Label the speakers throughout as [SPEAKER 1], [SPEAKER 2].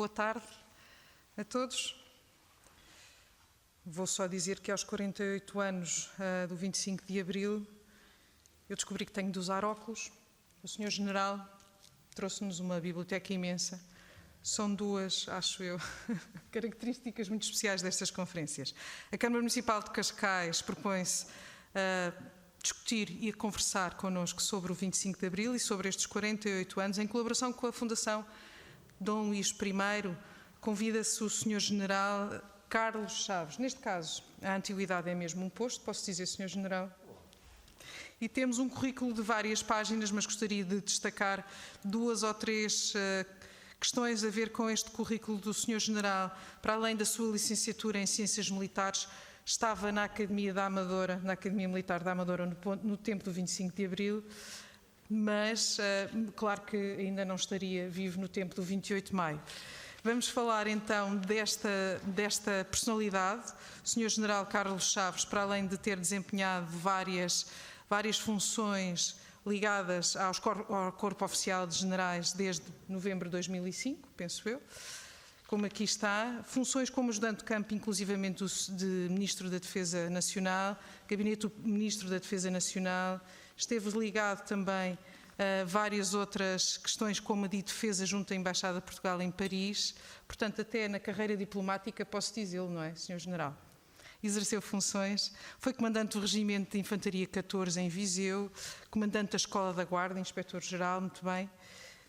[SPEAKER 1] boa tarde a todos. Vou só dizer que aos 48 anos do 25 de Abril eu descobri que tenho de usar óculos. O Sr. General trouxe-nos uma biblioteca imensa. São duas, acho eu, características muito especiais destas conferências. A Câmara Municipal de Cascais propõe-se a discutir e a conversar connosco sobre o 25 de Abril e sobre estes 48 anos, em colaboração com a Fundação Dom Luís I. Convida-se o Sr. General Carlos Chaves. Neste caso, a antiguidade é mesmo um posto, posso dizer, Sr. General? E temos um currículo de várias páginas, mas gostaria de destacar duas ou três questões a ver com este currículo do Sr. General. Para além da sua licenciatura em Ciências Militares, estava na Academia da Amadora, na Academia Militar da Amadora, no tempo do 25 de Abril, mas claro que ainda não estaria vivo no tempo do 28 de Maio. Vamos falar então desta personalidade. O Sr. General Carlos Chaves, para além de ter desempenhado várias funções ligadas ao Corpo Oficial de Generais desde novembro de 2005, penso eu, como aqui está, funções como ajudante de campo, inclusivamente de Ministro da Defesa Nacional, Gabinete do Ministro da Defesa Nacional, esteve ligado também a várias outras questões como a de defesa junto à Embaixada de Portugal em Paris, portanto até na carreira diplomática posso dizê-lo, não é, Sr. General? Exerceu funções, foi comandante do Regimento de Infantaria 14 em Viseu, comandante da Escola da Guarda, inspetor-geral, muito bem.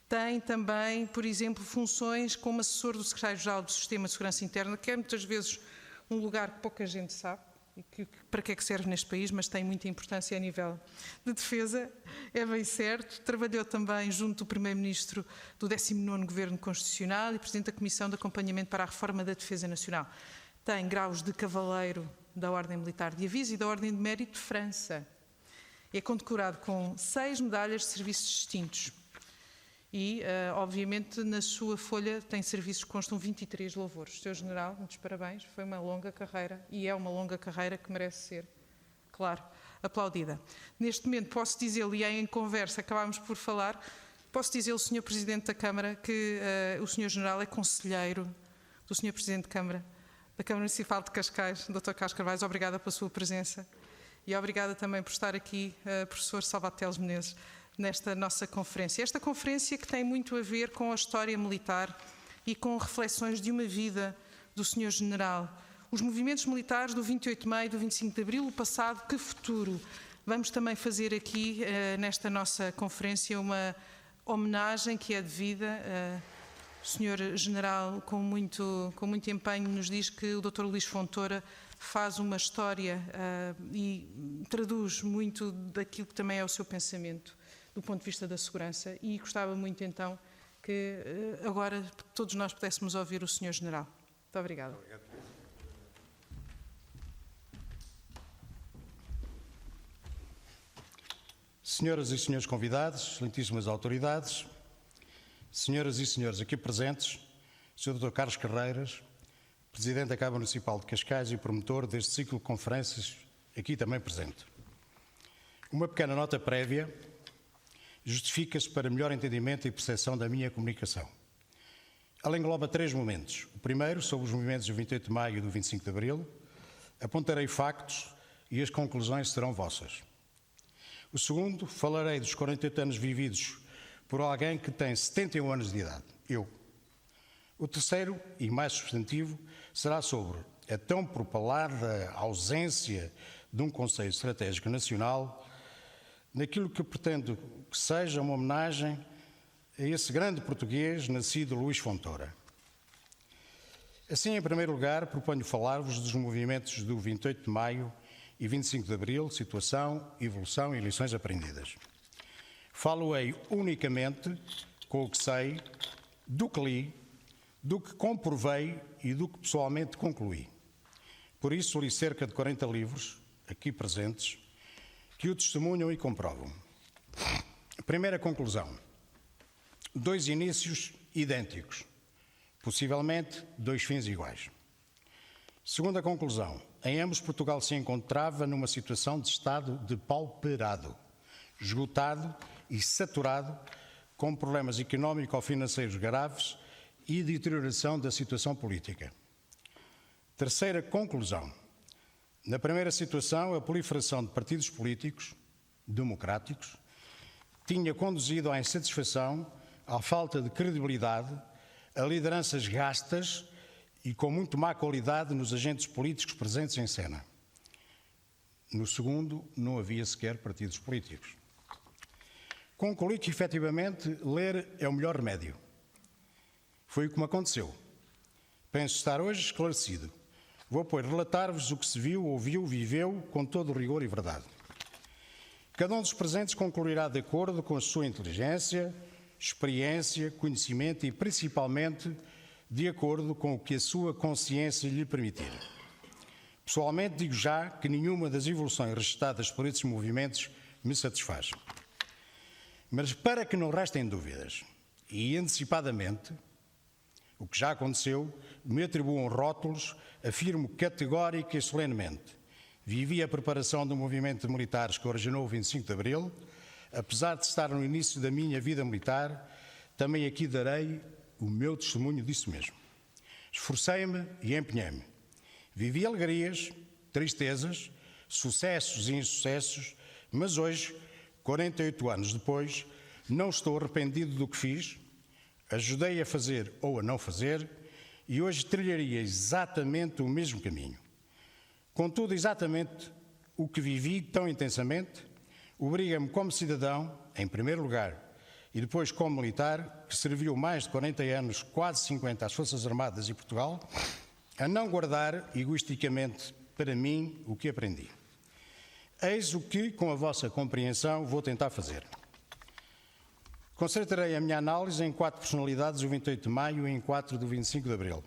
[SPEAKER 1] Tem também, por exemplo, funções como assessor do Secretário-Geral do Sistema de Segurança Interna, que é muitas vezes um lugar que pouca gente sabe, e para que é que serve neste país, mas tem muita importância a nível de defesa, é bem certo. Trabalhou também junto do Primeiro-Ministro do 19º Governo Constitucional e Presidente da Comissão de Acompanhamento para a Reforma da Defesa Nacional. Tem graus de Cavaleiro da Ordem Militar de Aviso e da Ordem de Mérito de França. É condecorado com 6 medalhas de serviços distintos. E, obviamente, na sua folha tem serviços que constam 23 louvores. Sr. General, muitos parabéns. Foi uma longa carreira e é uma longa carreira que merece ser, claro, aplaudida. Neste momento posso dizer-lhe, e em conversa acabámos por falar, posso dizer-lhe, Sr. Presidente da Câmara, que o Sr. General é conselheiro do Sr. Presidente da Câmara Municipal de Cascais, Dr. Carlos Carvalho. Obrigada pela sua presença e obrigada também por estar aqui, professor Salvador Teles Menezes, nesta nossa conferência. Esta conferência que tem muito a ver com a história militar e com reflexões de uma vida do Sr. General. Os movimentos militares do 28 de Maio, do 25 de Abril, o passado, que futuro. Vamos também fazer aqui, nesta nossa conferência, uma homenagem que é devida. O Sr. General, com muito empenho, nos diz que o Dr. Luís Fontoura faz uma história e traduz muito daquilo que também é o seu pensamento do ponto de vista da segurança, e gostava muito então que agora todos nós pudéssemos ouvir o Sr. General. Muito obrigada.
[SPEAKER 2] Obrigado. Senhoras e senhores convidados, excelentíssimas autoridades, senhoras e senhores aqui presentes, Sr. Dr. Carlos Carreiras, Presidente da Câmara Municipal de Cascais e promotor deste ciclo de conferências, aqui também presente. Uma pequena nota prévia justifica-se para melhor entendimento e percepção da minha comunicação. Ela engloba 3 momentos. O primeiro, sobre os movimentos do 28 de Maio e do 25 de Abril. Apontarei factos e as conclusões serão vossas. O segundo, falarei dos 48 anos vividos por alguém que tem 71 anos de idade, eu. O terceiro, e mais substantivo, será sobre a tão propalada ausência de um Conselho Estratégico Nacional, naquilo que pretendo que seja uma homenagem a esse grande português nascido Luís Fontoura. Assim, em primeiro lugar, proponho falar-vos dos movimentos do 28 de Maio e 25 de Abril, situação, evolução e lições aprendidas. Falo-ei unicamente com o que sei, do que li, do que comprovei e do que pessoalmente concluí. Por isso, li cerca de 40 livros, aqui presentes, que o testemunham e comprovam. Primeira conclusão. 2 inícios idênticos, possivelmente 2 fins iguais. Segunda conclusão. Em ambos, Portugal se encontrava numa situação de estado depauperado, esgotado e saturado, com problemas económico-financeiros graves e deterioração da situação política. Terceira conclusão. Na primeira situação, a proliferação de partidos políticos democráticos tinha conduzido à insatisfação, à falta de credibilidade, a lideranças gastas e com muito má qualidade nos agentes políticos presentes em cena. No segundo, não havia sequer partidos políticos. Concluí que, efetivamente, ler é o melhor remédio. Foi o que me aconteceu. Penso estar hoje esclarecido. Vou, pois, relatar-vos o que se viu, ouviu, viveu, com todo o rigor e verdade. Cada um dos presentes concluirá de acordo com a sua inteligência, experiência, conhecimento e, principalmente, de acordo com o que a sua consciência lhe permitir. Pessoalmente, digo já que nenhuma das evoluções registradas por esses movimentos me satisfaz. Mas para que não restem dúvidas, e antecipadamente, o que já aconteceu, me atribuam rótulos, afirmo categórica e solenemente. Vivi a preparação do movimento de militares que originou o 25 de Abril. Apesar de estar no início da minha vida militar, também aqui darei o meu testemunho disso mesmo. Esforcei-me e empenhei-me. Vivi alegrias, tristezas, sucessos e insucessos, mas hoje, 48 anos depois, não estou arrependido do que fiz, ajudei a fazer ou a não fazer, e hoje trilharia exatamente o mesmo caminho. Contudo, exatamente o que vivi tão intensamente obriga-me como cidadão, em primeiro lugar, e depois como militar, que serviu mais de 40 anos, quase 50, às Forças Armadas e Portugal, a não guardar egoisticamente para mim o que aprendi. Eis o que, com a vossa compreensão, vou tentar fazer. Concentrarei a minha análise em 4 personalidades do 28 de maio e em 4 do 25 de abril.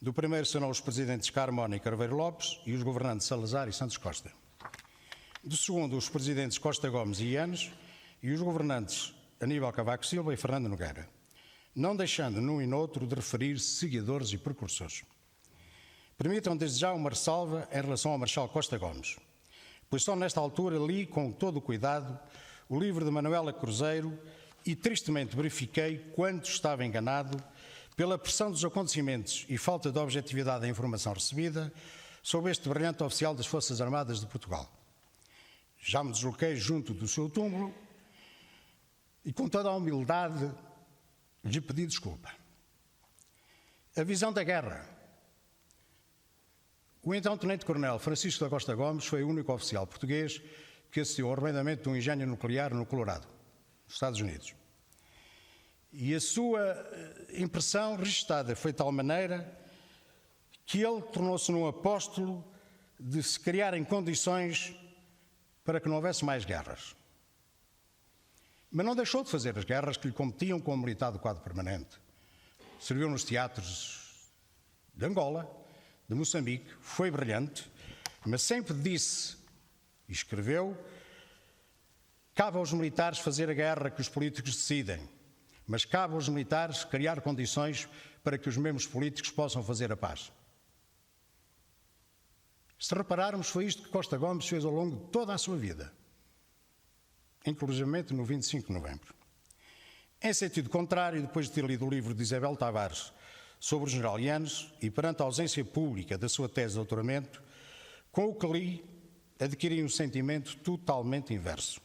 [SPEAKER 2] Do primeiro serão os presidentes Carmona e Carveiro Lopes e os governantes Salazar e Santos Costa. Do segundo, os presidentes Costa Gomes e Yanes e os governantes Aníbal Cavaco Silva e Fernando Nogueira, não deixando num e noutro de referir seguidores e precursores. Permitam desde já uma ressalva em relação ao Marechal Costa Gomes, pois só nesta altura li com todo o cuidado o livro de Manuela Cruzeiro e tristemente verifiquei quanto estava enganado pela pressão dos acontecimentos e falta de objetividade da informação recebida sobre este brilhante oficial das Forças Armadas de Portugal. Já me desloquei junto do seu túmulo e com toda a humildade lhe pedi desculpa. A visão da guerra. O então Tenente-Coronel Francisco da Costa Gomes foi o único oficial português que assistiu ao arrendamento de um engenho nuclear no Colorado, nos Estados Unidos. E a sua impressão registada foi de tal maneira que ele tornou-se num apóstolo de se criarem condições para que não houvesse mais guerras. Mas não deixou de fazer as guerras que lhe competiam como militar do quadro permanente. Serviu nos teatros de Angola, de Moçambique, foi brilhante, mas sempre disse e escreveu: cabe aos militares fazer a guerra que os políticos decidem, mas cabe aos militares criar condições para que os mesmos políticos possam fazer a paz. Se repararmos, foi isto que Costa Gomes fez ao longo de toda a sua vida, inclusivamente no 25 de novembro. Em sentido contrário, depois de ter lido o livro de Isabel Tavares sobre o general Yanes e perante a ausência pública da sua tese de doutoramento, com o que li, adquiri um sentimento totalmente inverso.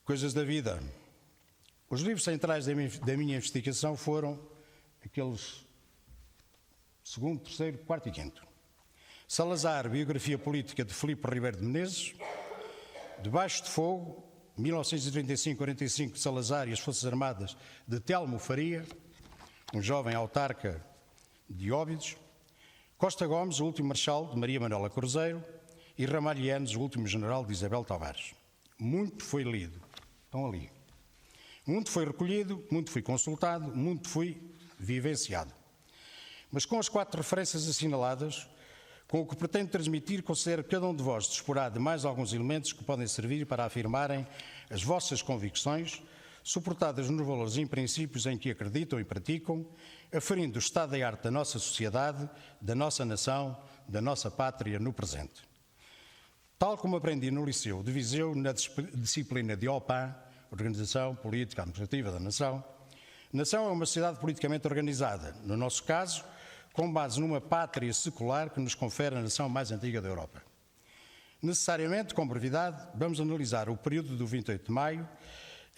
[SPEAKER 2] Coisas da vida. Os livros centrais da minha investigação foram aqueles 2º, 3º, 4º e 5º. Salazar, biografia política de Filipe Ribeiro de Menezes. Debaixo de Fogo, 1935-45, de Salazar e as Forças Armadas, de Telmo Faria, um jovem autarca de Óbidos. Costa Gomes, o último marechal, de Maria Manuela Cruzeiro. E Ramalho Yanes, o último general, de Isabel Tavares. Muito foi lido. Estão ali. Muito foi recolhido, muito foi consultado, muito foi vivenciado. Mas com as 4 referências assinaladas, com o que pretendo transmitir, considero que cada um de vós disporá de mais alguns elementos que podem servir para afirmarem as vossas convicções, suportadas nos valores e princípios em que acreditam e praticam, aferindo o estado da arte da nossa sociedade, da nossa nação, da nossa pátria no presente. Tal como aprendi no Liceu de Viseu, na disciplina de OPAN, Organização Política Administrativa da Nação, Nação é uma sociedade politicamente organizada, no nosso caso, com base numa pátria secular que nos confere a nação mais antiga da Europa. Necessariamente, com brevidade, vamos analisar o período do 28 de maio,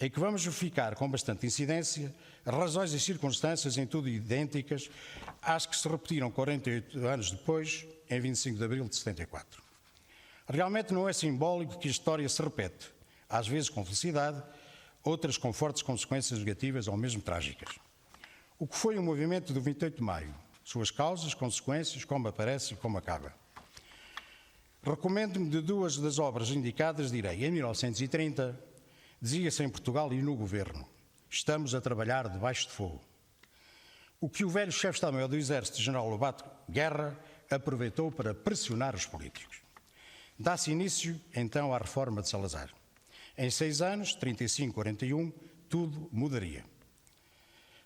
[SPEAKER 2] em que vamos verificar com bastante incidência razões e circunstâncias em tudo idênticas às que se repetiram 48 anos depois, em 25 de abril de 74. Realmente não é simbólico que a história se repete, às vezes com felicidade, outras com fortes consequências negativas ou mesmo trágicas. O que foi o movimento do 28 de maio? Suas causas, consequências, como aparece e como acaba. Recomendo-me de duas das obras indicadas, direi, em 1930, dizia-se em Portugal e no governo: estamos a trabalhar debaixo de fogo. O que o velho chefe de Estado-Maior do Exército, General Lobato Guerra, aproveitou para pressionar os políticos. Dá-se início, então, à reforma de Salazar. Em 6 anos, 35-41, tudo mudaria.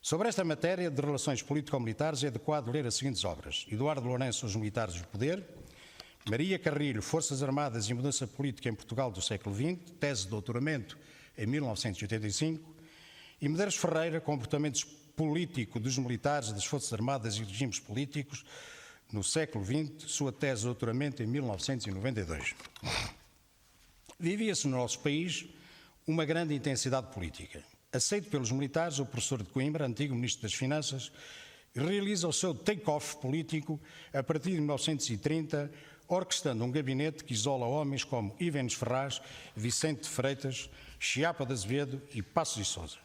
[SPEAKER 2] Sobre esta matéria de relações político-militares é adequado ler as seguintes obras: Eduardo Lourenço, Os Militares e o Poder; Maria Carrilho, Forças Armadas e Mudança Política em Portugal do século XX, tese de doutoramento em 1985, e Medeiros Ferreira, Comportamento Político dos Militares, das Forças Armadas e Regimes Políticos no século XX, sua tese de doutoramento em 1992. Vivia-se no nosso país uma grande intensidade política. Aceito pelos militares, o professor de Coimbra, antigo Ministro das Finanças, realiza o seu take-off político a partir de 1930, orquestrando um gabinete que isola homens como Ivens Ferraz, Vicente de Freitas, Chiapa de Azevedo e Passos de Sousa.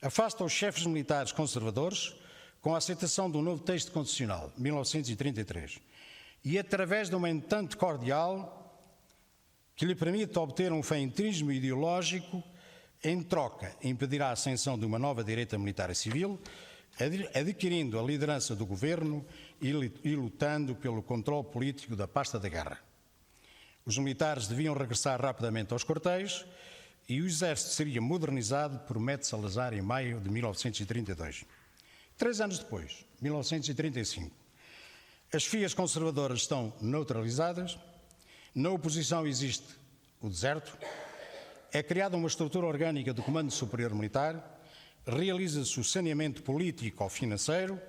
[SPEAKER 2] Afasta os chefes militares conservadores com a aceitação do novo texto constitucional, 1933, e através de uma entente cordial que lhe permite obter um feintrismo ideológico, em troca, impedirá a ascensão de uma nova direita militar e civil, adquirindo a liderança do governo e lutando pelo controle político da pasta da guerra. Os militares deviam regressar rapidamente aos quartéis e o exército seria modernizado por Método Salazar em maio de 1932. 3 anos depois, 1935, as fias conservadoras estão neutralizadas, na oposição existe o deserto, é criada uma estrutura orgânica do Comando Superior Militar, realiza-se o saneamento político ou financeiro,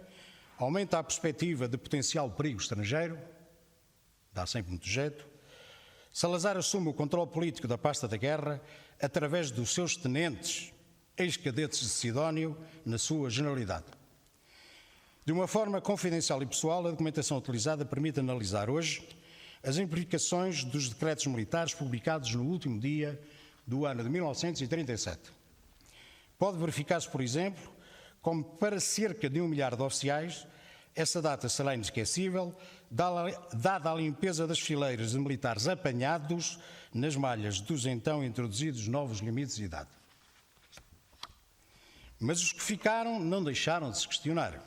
[SPEAKER 2] aumenta a perspectiva de potencial perigo estrangeiro, dá sempre muito jeito. Salazar assume o controle político da pasta da guerra através dos seus tenentes, ex-cadetes de Sidónio, na sua generalidade. De uma forma confidencial e pessoal, a documentação utilizada permite analisar hoje as implicações dos decretos militares publicados no último dia do ano de 1937. Pode verificar-se, por exemplo, como para cerca de 1 milhar de oficiais, essa data será inesquecível, dada a limpeza das fileiras de militares apanhados nas malhas dos então introduzidos novos limites de idade. Mas os que ficaram não deixaram de se questionar.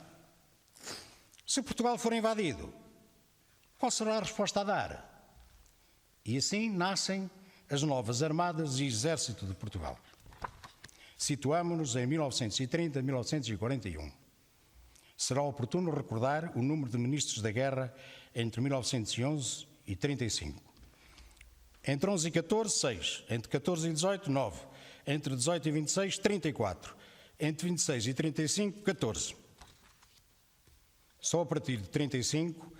[SPEAKER 2] Se Portugal for invadido, qual será a resposta a dar? E assim nascem as novas Armadas e Exército de Portugal. Situamo-nos em 1930-1941. Será oportuno recordar o número de ministros da guerra entre 1911 e 35. Entre 11 e 14, 6. Entre 14 e 18, 9. Entre 18 e 26, 34. Entre 26 e 35, 14. Só a partir de 35,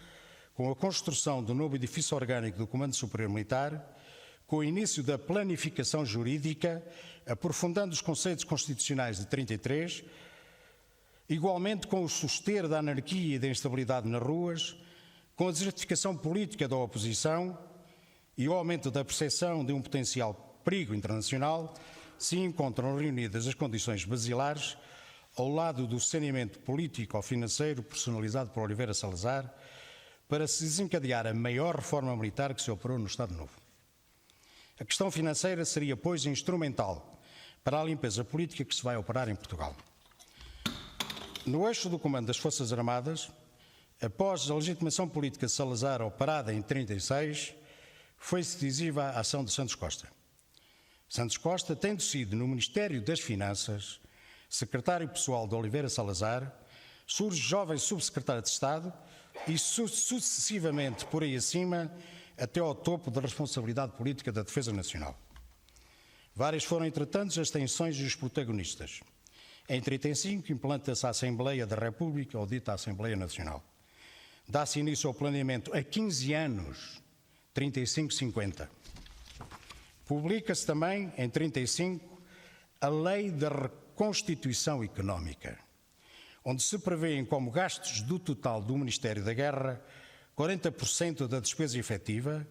[SPEAKER 2] com a construção do novo edifício orgânico do Comando Superior Militar, com o início da planificação jurídica, aprofundando os conceitos constitucionais de 33, igualmente com o suster da anarquia e da instabilidade nas ruas, com a desertificação política da oposição e o aumento da percepção de um potencial perigo internacional, se encontram reunidas as condições basilares ao lado do saneamento político ou financeiro personalizado por Oliveira Salazar, para se desencadear a maior reforma militar que se operou no Estado Novo. A questão financeira seria, pois, instrumental para a limpeza política que se vai operar em Portugal. No eixo do comando das Forças Armadas, após a legitimação política de Salazar operada em 36, foi decisiva a ação de Santos Costa. Santos Costa, tendo sido no Ministério das Finanças secretário pessoal de Oliveira Salazar, surge jovem subsecretário de Estado e sucessivamente por aí acima até ao topo da responsabilidade política da Defesa Nacional. Várias foram, entretanto, as tensões e os protagonistas. Em 1935, implanta-se a Assembleia da República, ou dita Assembleia Nacional. Dá-se início ao planeamento a 15 anos, 35-50. Publica-se também, em 1935, a Lei da Reconstituição Económica, onde se prevêem como gastos do total do Ministério da Guerra 40% da despesa efetiva,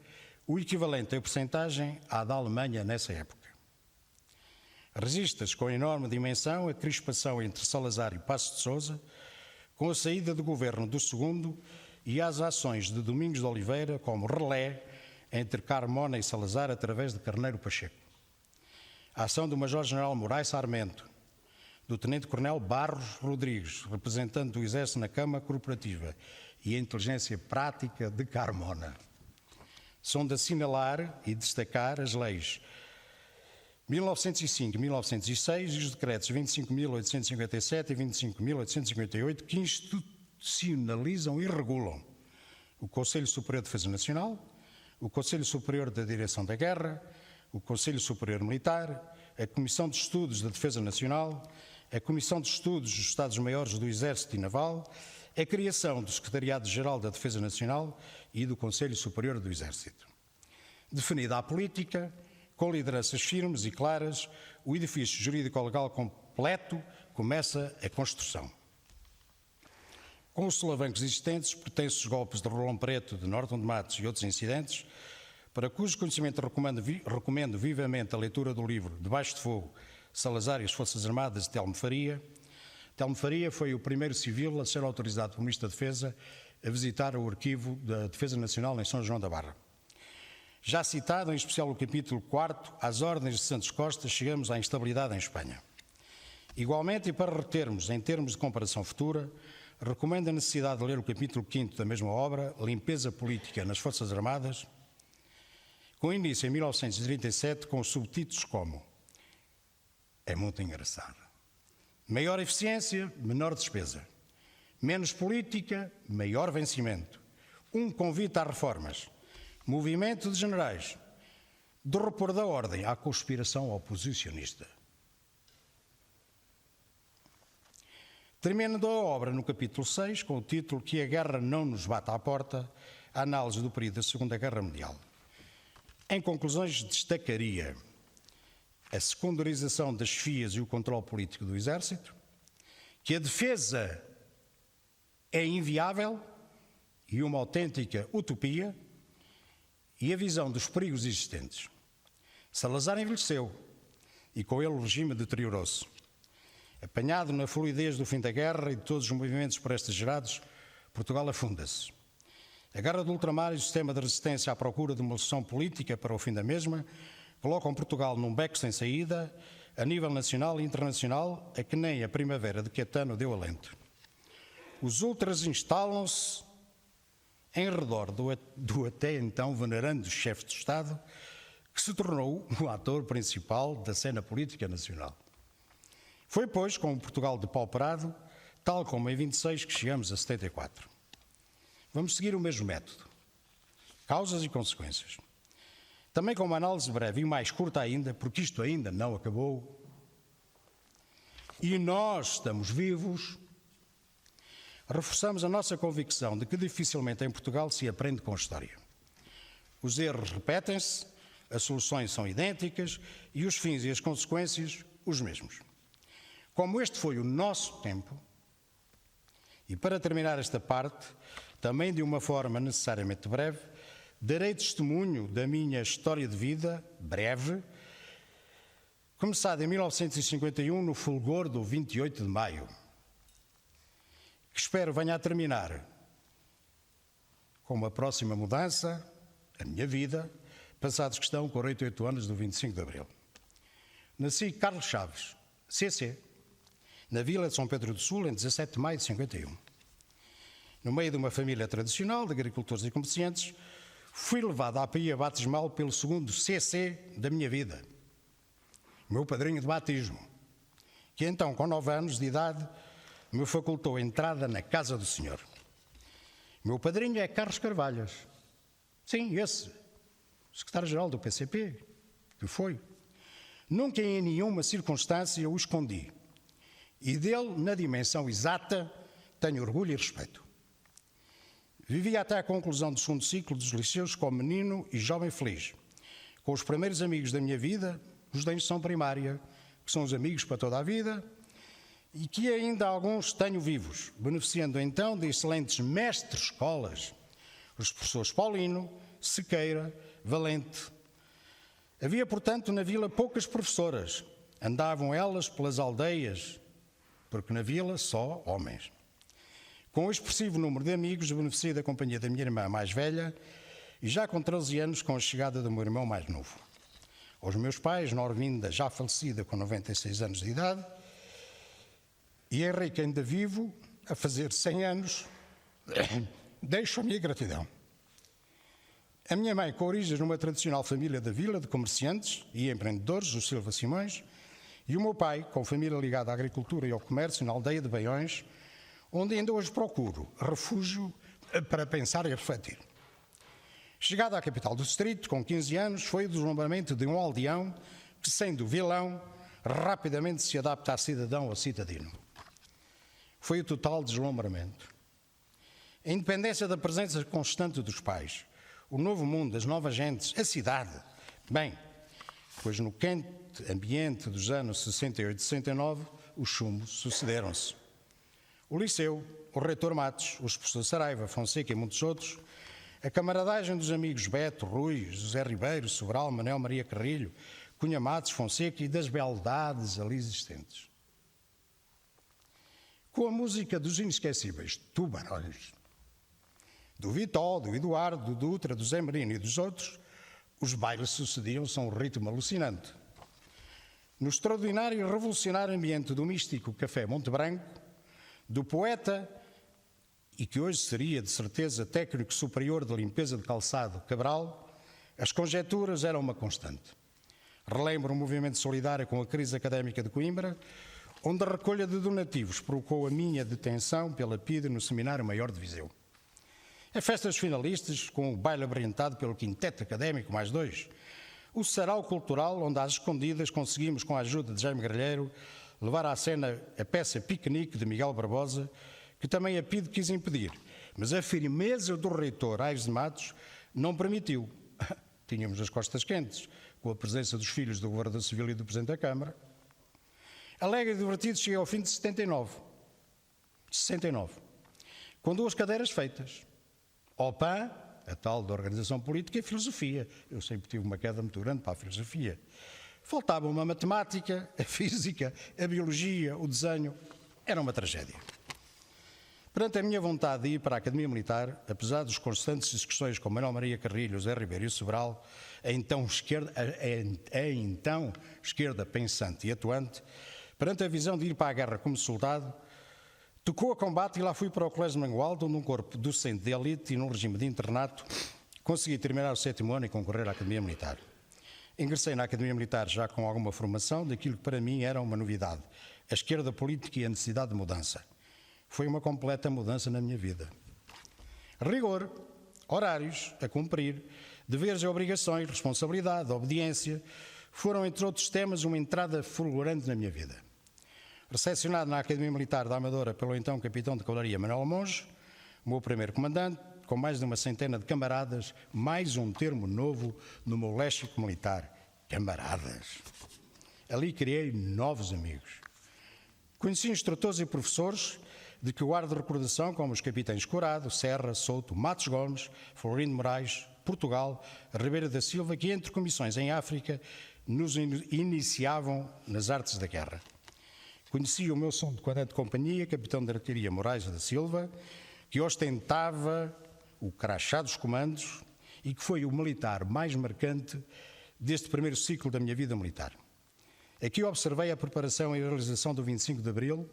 [SPEAKER 2] o equivalente em percentagem à da Alemanha nessa época. Resiste-se com enorme dimensão a crispação entre Salazar e Passos de Sousa, com a saída do governo do segundo e as ações de Domingos de Oliveira como relé entre Carmona e Salazar através de Carneiro Pacheco. A ação do Major-General Moraes Sarmento, do Tenente-Coronel Barros Rodrigues, representante do Exército na Câmara Corporativa, e a inteligência prática de Carmona. São de assinalar e destacar as leis 1905 e 1906 e os decretos 25.857 e 25.858 que institucionalizam e regulam o Conselho Superior de Defesa Nacional, o Conselho Superior da Direção da Guerra, o Conselho Superior Militar, a Comissão de Estudos da Defesa Nacional, a Comissão de Estudos dos Estados-Maiores do Exército e Naval, a criação do Secretariado-Geral da Defesa Nacional e do Conselho Superior do Exército. Definida a política, com lideranças firmes e claras, o edifício jurídico-legal completo começa a construção. Com os solavancos existentes, pertence-os golpes de Rolão Preto, de Norton de Matos e outros incidentes, para cujo conhecimento recomendo vivamente a leitura do livro Debaixo de Fogo, Salazar e as Forças Armadas, de Telmo Faria. Telmo Faria foi o primeiro civil a ser autorizado pelo Ministro da Defesa a visitar o arquivo da Defesa Nacional em São João da Barra. Já citado, em especial o capítulo 4, às ordens de Santos Costa, chegamos à instabilidade em Espanha. Igualmente, e para retermos em termos de comparação futura, recomendo a necessidade de ler o capítulo 5º da mesma obra, Limpeza Política nas Forças Armadas, com início em 1937, com subtítulos como é muito engraçado. Maior eficiência, menor despesa. Menos política, maior vencimento. Um convite às reformas. Movimento de generais. De repor da ordem à conspiração oposicionista. Terminando a obra no capítulo 6, com o título Que a Guerra não nos bata à porta, a análise do período da Segunda Guerra Mundial. Em conclusões, destacaria a secundarização das chefias e o controle político do Exército, que a defesa é inviável e uma autêntica utopia, e a visão dos perigos existentes. Salazar envelheceu e com ele o regime deteriorou-se. Apanhado na fluidez do fim da guerra e de todos os movimentos por estas gerados, Portugal afunda-se. A guerra do ultramar e o sistema de resistência à procura de uma solução política para o fim da mesma colocam Portugal num beco sem saída, a nível nacional e internacional, a que nem a primavera de Caetano deu alento. Os ultras instalam-se em redor do até então venerando chefe de Estado, que se tornou o ator principal da cena política nacional. Foi, pois, com o Portugal depauperado, tal como em 26, que chegamos a 74. Vamos seguir o mesmo método. Causas e consequências. Também com uma análise breve e mais curta ainda, porque isto ainda não acabou. E nós estamos vivos. Reforçamos a nossa convicção de que dificilmente em Portugal se aprende com a história. Os erros repetem-se, as soluções são idênticas e os fins e as consequências os mesmos. Como este foi o nosso tempo, e para terminar esta parte, também de uma forma necessariamente breve, darei testemunho da minha história de vida, breve, começada em 1951 no fulgor do 28 de maio, que espero venha a terminar com uma próxima mudança, a minha vida, passados que estão 48 anos do 25 de Abril. Nasci Carlos Chaves, CC, na vila de São Pedro do Sul, em 17 de maio de 51. No meio de uma família tradicional de agricultores e comerciantes, fui levado à pia batismal pelo segundo CC da minha vida, meu padrinho de batismo, que então, com 9 anos de idade, me facultou entrada na casa do Senhor. Meu padrinho é Carlos Carvalhas. Sim, esse, secretário-geral do PCP, que foi. Nunca em nenhuma circunstância o escondi. e dele, na dimensão exata, tenho orgulho e respeito. Vivi até à conclusão do segundo ciclo dos liceus como menino e jovem feliz, com os primeiros amigos da minha vida, os da instrução primária, que são os amigos para toda a vida, e que ainda alguns tenho vivos, beneficiando então de excelentes mestres escolas, os professores Paulino, Sequeira, Valente. Havia, portanto, na vila poucas professoras. Andavam elas pelas aldeias, porque na vila só homens. Com o expressivo número de amigos, beneficiei da companhia da minha irmã mais velha e já com 13 anos com a chegada do meu irmão mais novo. Os meus pais, Norvinda, já falecida com 96 anos de idade, e Henrique, ainda vivo, a fazer 100 anos, deixo a minha gratidão. A minha mãe, com origens numa tradicional família da vila de comerciantes e empreendedores, os Silva Simões, e o meu pai, com família ligada à agricultura e ao comércio, na aldeia de Baiões, onde ainda hoje procuro refúgio para pensar e refletir. Chegada à capital do distrito, com 15 anos, foi o deslumbramento de um aldeão que, sendo vilão, rapidamente se adapta a cidadão ou cidadino. Foi o total deslumbramento. A independência da presença constante dos pais, o novo mundo, as novas gentes, a cidade. Bem, pois no quente ambiente dos anos 68 e 69, os chumos sucederam-se. O liceu, o reitor Matos, os professores Saraiva, Fonseca e muitos outros, a camaradagem dos amigos Beto, Rui, José Ribeiro, Sobral, Manuel Maria Carrilho, Cunha Matos, Fonseca e das beldades ali existentes. Com a música dos inesquecíveis Tubarões, do Vitó, do Eduardo, do Dutra, do Zé Marino e dos outros, os bailes sucediam-se a um ritmo alucinante. No extraordinário e revolucionário ambiente do místico Café Monte Branco, do poeta, e que hoje seria de certeza técnico superior de limpeza de calçado Cabral, as conjecturas eram uma constante. Relembro um movimento solidário com a crise académica de Coimbra, onde a recolha de donativos provocou a minha detenção pela PIDE no Seminário Maior de Viseu. A festa dos finalistas, com o baile abrilhantado pelo Quinteto Académico mais 2. O sarau cultural, onde às escondidas conseguimos, com a ajuda de Jaime Gralheiro, levar à cena a peça Piquenique de Miguel Barbosa, que também a PIDE quis impedir. Mas a firmeza do reitor Aires de Matos não permitiu. Tínhamos as costas quentes, com a presença dos filhos do Governador Civil e do Presidente da Câmara. Alegre e divertido, cheguei ao fim de 69. Com 2 cadeiras feitas. OPAN, a tal da Organização Política, e Filosofia. Eu sempre tive uma queda muito grande para a Filosofia. Faltava uma matemática, a física, a biologia, o desenho. Era uma tragédia. Perante a minha vontade de ir para a Academia Militar, apesar dos constantes discussões com Manuel Maria Carrilho, José Ribeiro e Sobral, a então esquerda pensante e atuante, perante a visão de ir para a guerra como soldado, tocou a combate e lá fui para o Colégio de Mangualde, onde um corpo docente de elite e num regime de internato consegui terminar o 7º ano e concorrer à Academia Militar. Ingressei na Academia Militar já com alguma formação daquilo que para mim era uma novidade, a esquerda política e a necessidade de mudança. Foi uma completa mudança na minha vida. Rigor, horários a cumprir, deveres e obrigações, responsabilidade, obediência, foram, entre outros temas, uma entrada fulgurante na minha vida. Recepcionado na Academia Militar da Amadora pelo então capitão de cavalaria Manuel Monge, o meu primeiro comandante, com mais de uma centena de camaradas, mais um termo novo no meu léxico militar, camaradas. Ali criei novos amigos. Conheci instrutores e professores de que guardo recordação, como os capitães Corado, Serra, Souto, Matos Gomes, Florindo Moraes, Portugal, Ribeiro da Silva, que entre comissões em África nos iniciavam nas artes da guerra. Conheci o meu subcomandante de companhia, capitão de artilharia Moraes da Silva, que ostentava o crachá dos comandos e que foi o militar mais marcante deste primeiro ciclo da minha vida militar. Aqui observei a preparação e a realização do 25 de Abril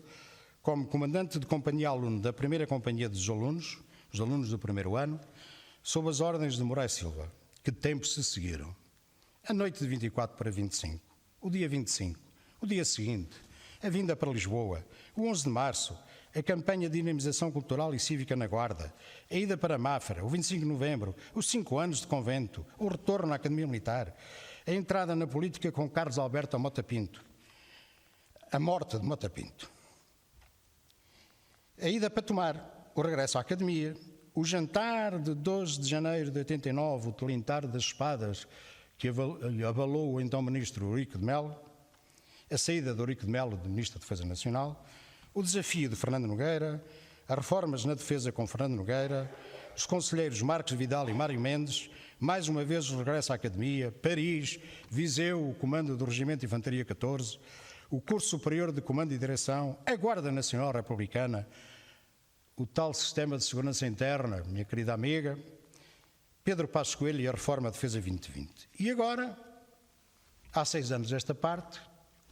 [SPEAKER 2] como comandante de companhia aluno da primeira companhia dos alunos, os alunos do primeiro ano, sob as ordens de Moraes Silva. Que tempos se seguiram. A noite de 24 para 25, o dia 25, o dia seguinte, a vinda para Lisboa, o 11 de março, a campanha de dinamização cultural e cívica na Guarda, a ida para Mafra, o 25 de novembro, os 5 anos de convento, o retorno à Academia Militar, a entrada na política com Carlos Alberto Mota Pinto, a morte de Mota Pinto. A ida para tomar, o regresso à academia, o jantar de 12 de janeiro de 89, o tilintar das espadas que abalou o então ministro Eurico de Melo, a saída de Eurico de Melo de ministro da Defesa Nacional, o desafio de Fernando Nogueira, as reformas na defesa com Fernando Nogueira, os conselheiros Marcos Vidal e Mário Mendes, mais uma vez o regresso à academia, Paris, Viseu, o comando do Regimento de Infantaria 14, o curso superior de comando e direção, a Guarda Nacional Republicana, o tal sistema de segurança interna, minha querida amiga, Pedro Passos Coelho e a reforma da Defesa 2020. E agora, há 6 anos desta parte,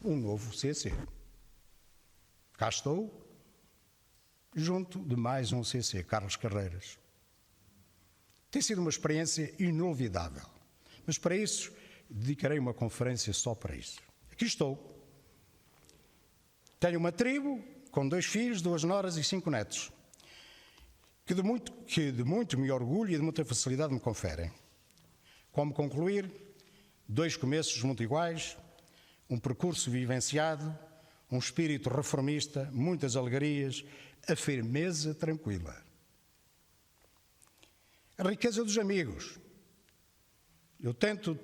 [SPEAKER 2] um novo CC. Cá estou, junto de mais um CC, Carlos Carreiras. Tem sido uma experiência inolvidável, mas para isso dedicarei uma conferência só para isso. Aqui estou. Tenho uma tribo com 2 filhos, 2 noras e 5 netos, que de muito me orgulho e de muita facilidade me conferem. Como concluir? 2 começos muito iguais, um percurso vivenciado, um espírito reformista, muitas alegrias, a firmeza tranquila. A riqueza dos amigos. Eu tento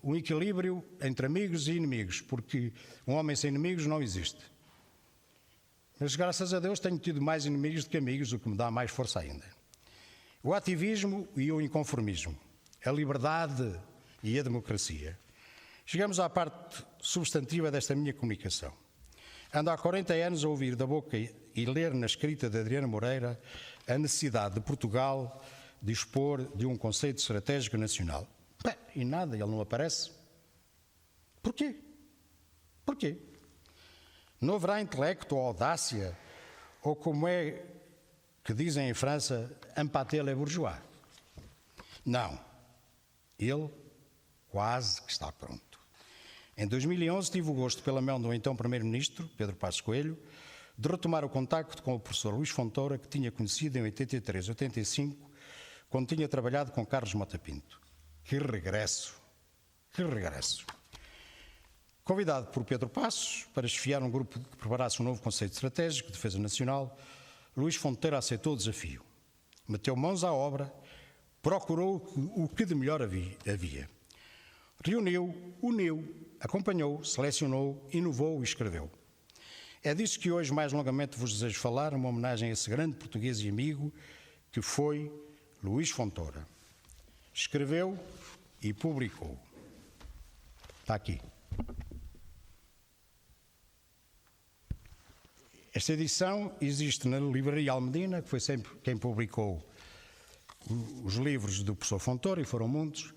[SPEAKER 2] um equilíbrio entre amigos e inimigos, porque um homem sem inimigos não existe. Mas, graças a Deus, tenho tido mais inimigos do que amigos, o que me dá mais força ainda. O ativismo e o inconformismo, a liberdade e a democracia. Chegamos à parte substantiva desta minha comunicação. Ando há 40 anos a ouvir da boca e ler na escrita de Adriano Moreira a necessidade de Portugal dispor de um conceito estratégico nacional. Bem, e nada, ele não aparece. Porquê? Porquê? Não haverá intelecto ou audácia, ou como é que dizem em França, empathé les bourgeois? Não. Ele quase que está pronto. Em 2011 tive o gosto, pela mão do então Primeiro-Ministro, Pedro Passos Coelho, de retomar o contacto com o professor Luís Fontoura, que tinha conhecido em 83, 85, quando tinha trabalhado com Carlos Mota Pinto. Que regresso! Que regresso! Convidado por Pedro Passos para esfiar um grupo que preparasse um novo conceito estratégico de defesa nacional, Luís Fontoura aceitou o desafio. Meteu mãos à obra, procurou o que de melhor havia. Reuniu, uniu, acompanhou, selecionou, inovou e escreveu. É disso que hoje mais longamente vos desejo falar, uma homenagem a esse grande português e amigo que foi Luís Fontoura. Escreveu e publicou. Está aqui. Esta edição existe na Livraria Almedina, que foi sempre quem publicou os livros do professor Fontoura, e foram muitos,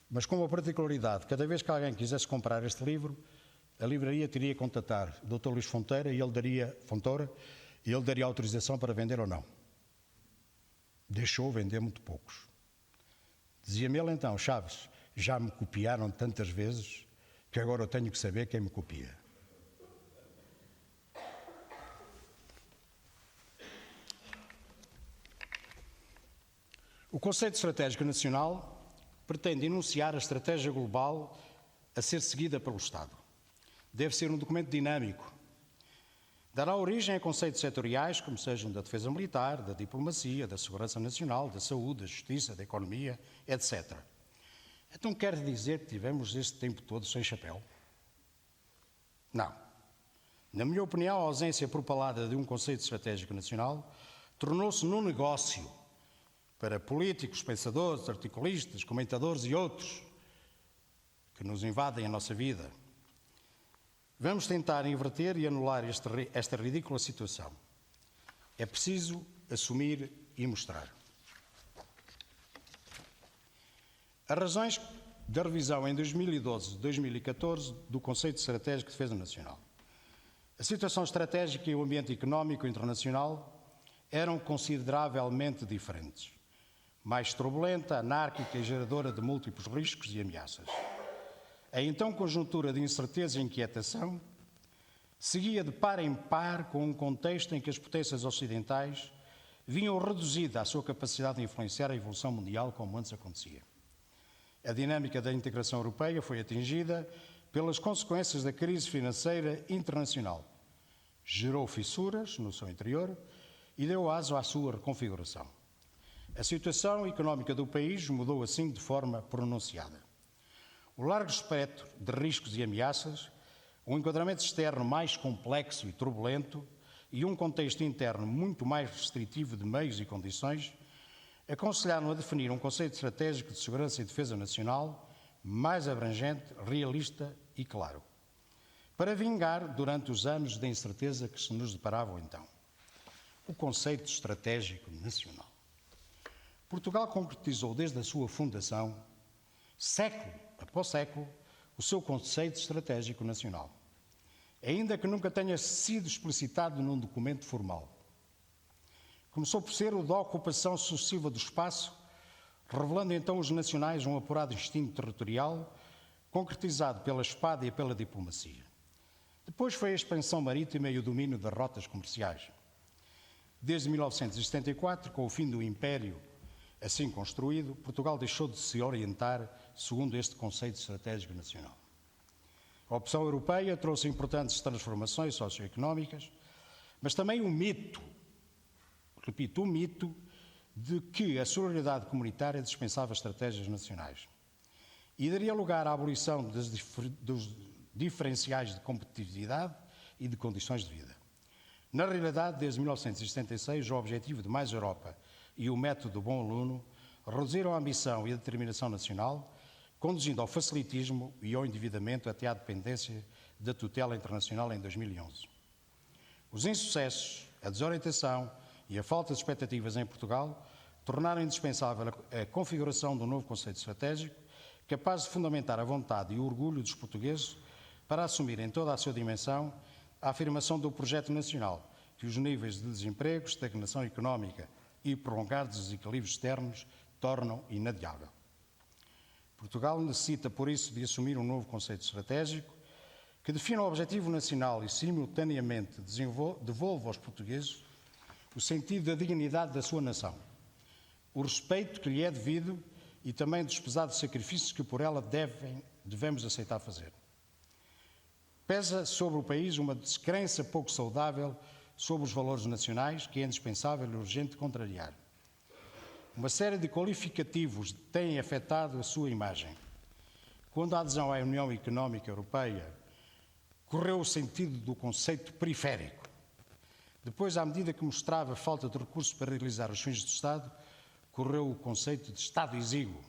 [SPEAKER 2] mas com uma particularidade: cada vez que alguém quisesse comprar este livro, a livraria teria que contatar o Dr. Luís Fontoura e ele daria autorização para vender ou não. Deixou vender muito poucos. Dizia-me ele então: Chaves, já me copiaram tantas vezes que agora eu tenho que saber quem me copia. O Conceito Estratégico Nacional pretende enunciar a estratégia global a ser seguida pelo Estado. Deve ser um documento dinâmico. Dará origem a conceitos setoriais, como sejam da defesa militar, da diplomacia, da segurança nacional, da saúde, da justiça, da economia, etc. Então quer dizer que tivemos este tempo todo sem chapéu? Não. Na minha opinião, a ausência propalada de um conceito estratégico nacional tornou-se num negócio para políticos, pensadores, articulistas, comentadores e outros que nos invadem a nossa vida. Vamos tentar inverter e anular esta ridícula situação. É preciso assumir e mostrar. As razões da revisão em 2012-2014 do Conceito Estratégico de Defesa Nacional. A situação estratégica e o ambiente económico internacional eram consideravelmente diferentes. Mais turbulenta, anárquica e geradora de múltiplos riscos e ameaças. A então conjuntura de incerteza e inquietação seguia de par em par com um contexto em que as potências ocidentais vinham reduzida a sua capacidade de influenciar a evolução mundial como antes acontecia. A dinâmica da integração europeia foi atingida pelas consequências da crise financeira internacional. Gerou fissuras no seu interior e deu aso à sua reconfiguração. A situação económica do país mudou assim de forma pronunciada. O largo espectro de riscos e ameaças, um enquadramento externo mais complexo e turbulento e um contexto interno muito mais restritivo de meios e condições, aconselharam a definir um conceito estratégico de segurança e defesa nacional mais abrangente, realista e claro, para vingar durante os anos de incerteza que se nos deparavam então. O conceito estratégico nacional. Portugal concretizou desde a sua fundação, século após século, o seu conceito estratégico nacional, ainda que nunca tenha sido explicitado num documento formal. Começou por ser o da ocupação sucessiva do espaço, revelando então os nacionais um apurado instinto territorial, concretizado pela espada e pela diplomacia. Depois foi a expansão marítima e o domínio das rotas comerciais. Desde 1974, com o fim do Império assim construído, Portugal deixou de se orientar segundo este conceito estratégico nacional. A opção europeia trouxe importantes transformações socioeconómicas, mas também o mito, repito, o mito de que a solidariedade comunitária dispensava estratégias nacionais e daria lugar à abolição dos diferenciais de competitividade e de condições de vida. Na realidade, desde 1976, o objetivo de mais Europa e o método do bom aluno reduziram a ambição e a determinação nacional, conduzindo ao facilitismo e ao endividamento até à dependência da tutela internacional em 2011. Os insucessos, a desorientação e a falta de expectativas em Portugal tornaram indispensável a configuração de um novo conceito estratégico capaz de fundamentar a vontade e o orgulho dos portugueses para assumir em toda a sua dimensão a afirmação do projeto nacional, que os níveis de desemprego, estagnação económica e prolongados desequilíbrios externos tornam inadiável. Portugal necessita, por isso, de assumir um novo conceito estratégico que defina o objetivo nacional e, simultaneamente, devolva aos portugueses o sentido da dignidade da sua nação, o respeito que lhe é devido e também dos pesados sacrifícios que por ela devemos aceitar fazer. Pesa sobre o país uma descrença pouco saudável sobre os valores nacionais que é indispensável e urgente contrariar. Uma série de qualificativos têm afetado a sua imagem. Quando a adesão à União Económica Europeia correu o sentido do conceito periférico. Depois, à medida que mostrava falta de recursos para realizar os fins do Estado, correu o conceito de Estado exíguo.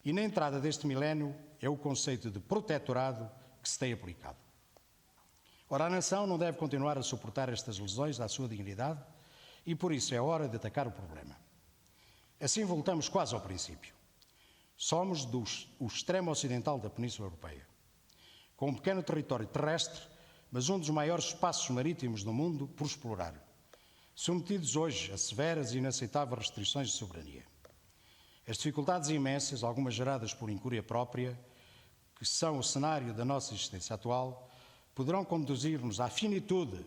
[SPEAKER 2] E na entrada deste milénio é o conceito de protetorado que se tem aplicado. Ora, a nação não deve continuar a suportar estas lesões à sua dignidade e, por isso, é hora de atacar o problema. Assim voltamos quase ao princípio. Somos o extremo ocidental da Península Europeia, com um pequeno território terrestre, mas um dos maiores espaços marítimos do mundo por explorar, submetidos hoje a severas e inaceitáveis restrições de soberania. As dificuldades imensas, algumas geradas por incúria própria, que são o cenário da nossa existência atual, poderão conduzir-nos à finitude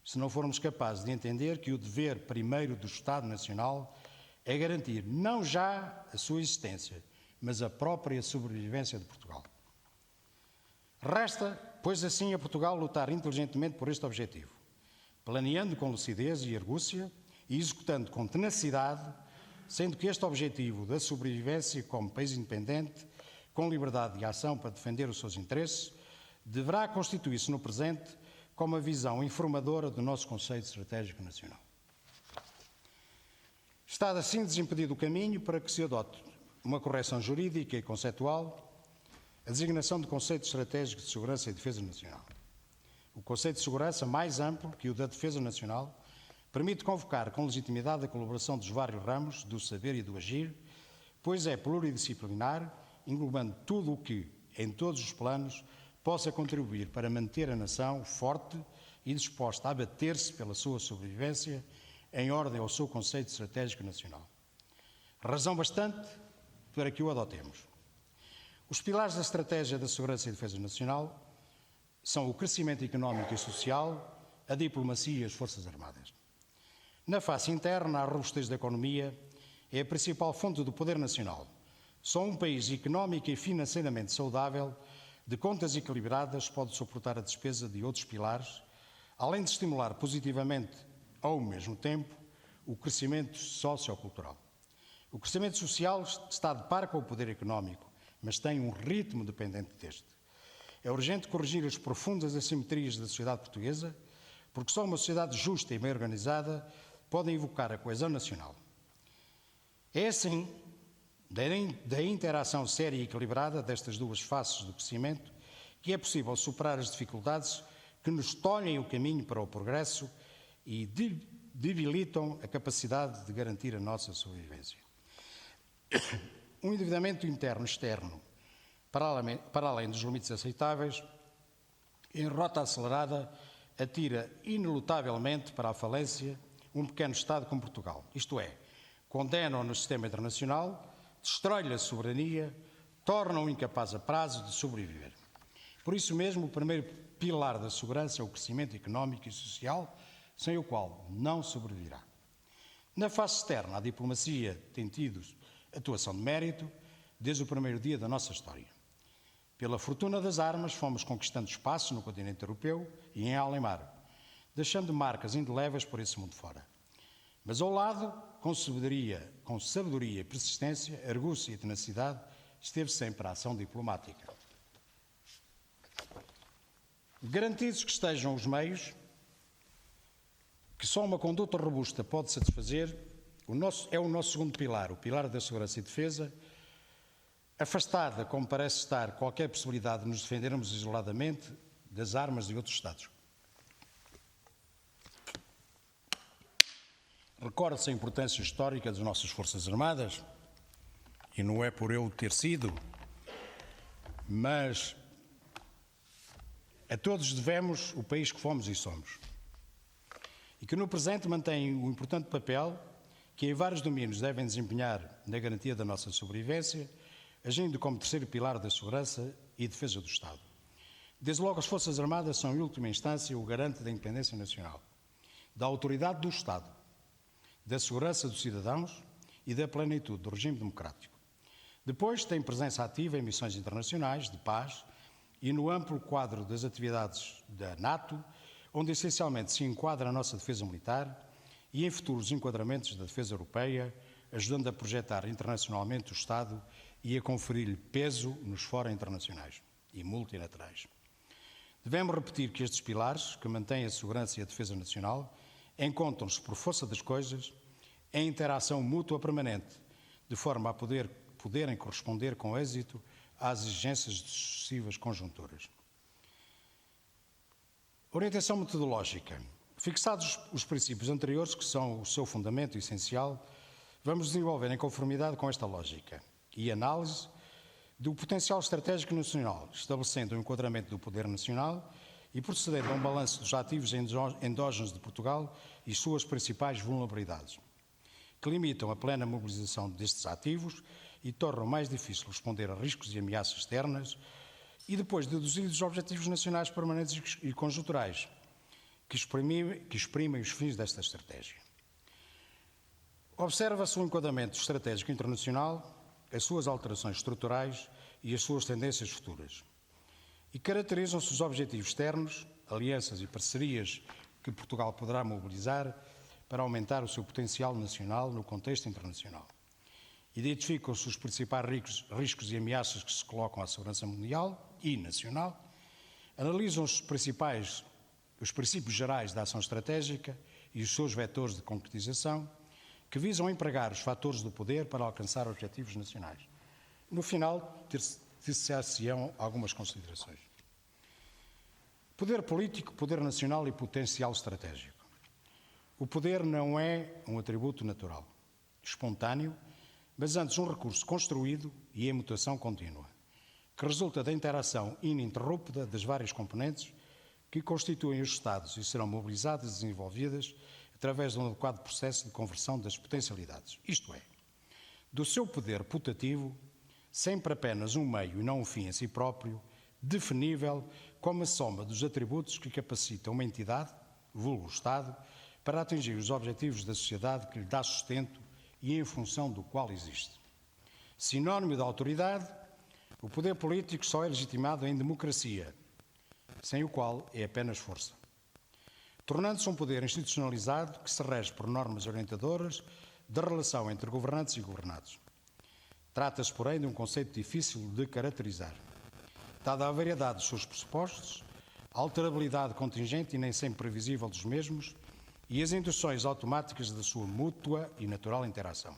[SPEAKER 2] se não formos capazes de entender que o dever primeiro do Estado Nacional é garantir não já a sua existência, mas a própria sobrevivência de Portugal. Resta, pois assim, a Portugal lutar inteligentemente por este objetivo, planeando com lucidez e argúcia e executando com tenacidade, sendo que este objetivo da sobrevivência como país independente, com liberdade de ação para defender os seus interesses, deverá constituir-se no presente como a visão informadora do nosso conceito estratégico nacional. Está assim desimpedido o caminho para que se adote uma correção jurídica e conceitual, a designação de conceito estratégico de segurança e defesa nacional. O conceito de segurança, mais amplo que o da defesa nacional, permite convocar com legitimidade a colaboração dos vários ramos do saber e do agir, pois é pluridisciplinar, englobando tudo o que, em todos os planos, possa contribuir para manter a nação forte e disposta a bater-se pela sua sobrevivência em ordem ao seu conceito estratégico nacional. Razão bastante para que o adotemos. Os pilares da estratégia da segurança e defesa nacional são o crescimento económico e social, a diplomacia e as forças armadas. Na face interna, a robustez da economia é a principal fonte do poder nacional. Só um país económico e financeiramente saudável, de contas equilibradas, pode suportar a despesa de outros pilares, além de estimular positivamente ao mesmo tempo, o crescimento sociocultural. O crescimento social está de par com o poder económico, mas tem um ritmo dependente deste. É urgente corrigir as profundas assimetrias da sociedade portuguesa, porque só uma sociedade justa e bem organizada pode invocar a coesão nacional. É assim, da interação séria e equilibrada destas duas faces do crescimento, que é possível superar as dificuldades que nos tolhem o caminho para o progresso e debilitam a capacidade de garantir a nossa sobrevivência. Um endividamento interno e externo, para além dos limites aceitáveis, em rota acelerada, atira inelutavelmente para a falência um pequeno Estado como Portugal. Isto é, condena-o no sistema internacional, destrói-lhe a soberania, torna-o incapaz a prazo de sobreviver. Por isso mesmo, o primeiro pilar da segurança é o crescimento económico e social, sem o qual não sobreviverá. Na face externa, a diplomacia tem tido atuação de mérito desde o primeiro dia da nossa história. Pela fortuna das armas, fomos conquistando espaço no continente europeu e em além mar, deixando marcas indeléveis por esse mundo fora. Mas ao lado, com sabedoria, persistência, argúcia e tenacidade, esteve sempre a ação diplomática. Garantidos que estejam os meios, que só uma conduta robusta pode satisfazer, é o nosso segundo pilar, o pilar da segurança e defesa, afastada, como parece estar, qualquer possibilidade de nos defendermos isoladamente das armas de outros Estados. Recorda-se a importância histórica das nossas Forças Armadas, e não é por eu ter sido, mas a todos devemos o país que fomos e somos. E que no presente mantém um importante papel que em vários domínios devem desempenhar na garantia da nossa sobrevivência, agindo como terceiro pilar da segurança e defesa do Estado. Desde logo, as Forças Armadas são, em última instância, o garante da independência nacional, da autoridade do Estado, da segurança dos cidadãos e da plenitude do regime democrático. Depois, tem presença ativa em missões internacionais de paz e no amplo quadro das atividades da NATO, onde essencialmente se enquadra a nossa defesa militar e em futuros enquadramentos da defesa europeia, ajudando a projetar internacionalmente o Estado e a conferir-lhe peso nos fóruns internacionais e multilaterais. Devemos repetir que estes pilares, que mantêm a segurança e a defesa nacional, encontram-se por força das coisas em interação mútua permanente, de forma a poderem corresponder com êxito às exigências de sucessivas conjunturas. Orientação metodológica. Fixados os princípios anteriores, que são o seu fundamento essencial, vamos desenvolver em conformidade com esta lógica e análise do potencial estratégico nacional, estabelecendo o enquadramento do poder nacional e procedendo a um balanço dos ativos endógenos de Portugal e suas principais vulnerabilidades, que limitam a plena mobilização destes ativos e tornam mais difícil responder a riscos e ameaças externas, e depois deduzidos os objetivos nacionais permanentes e conjunturais, que exprimem os fins desta estratégia. Observa-se o enquadramento estratégico internacional, as suas alterações estruturais e as suas tendências futuras. E caracterizam-se os objetivos externos, alianças e parcerias que Portugal poderá mobilizar para aumentar o seu potencial nacional no contexto internacional. Identificam-se os principais riscos e ameaças que se colocam à segurança mundial e nacional, analisam-se os princípios gerais da ação estratégica e os seus vetores de concretização, que visam empregar os fatores do poder para alcançar objetivos nacionais. No final, ter-se-ão algumas considerações. Poder político, poder nacional e potencial estratégico. O poder não é um atributo natural, espontâneo, mas antes um recurso construído e em mutação contínua, que resulta da interação ininterrupta das várias componentes que constituem os Estados e serão mobilizadas e desenvolvidas através de um adequado processo de conversão das potencialidades, isto é, do seu poder putativo, sempre apenas um meio e não um fim em si próprio, definível como a soma dos atributos que capacitam uma entidade, vulgo o Estado, para atingir os objetivos da sociedade que lhe dá sustento e em função do qual existe. Sinónimo da autoridade, o poder político só é legitimado em democracia, sem o qual é apenas força. tornando-se um poder institucionalizado que se rege por normas orientadoras da relação entre governantes e governados. Trata-se, porém, de um conceito difícil de caracterizar, dada a variedade dos seus pressupostos, a alterabilidade contingente e nem sempre previsível dos mesmos e as induções automáticas da sua mútua e natural interação.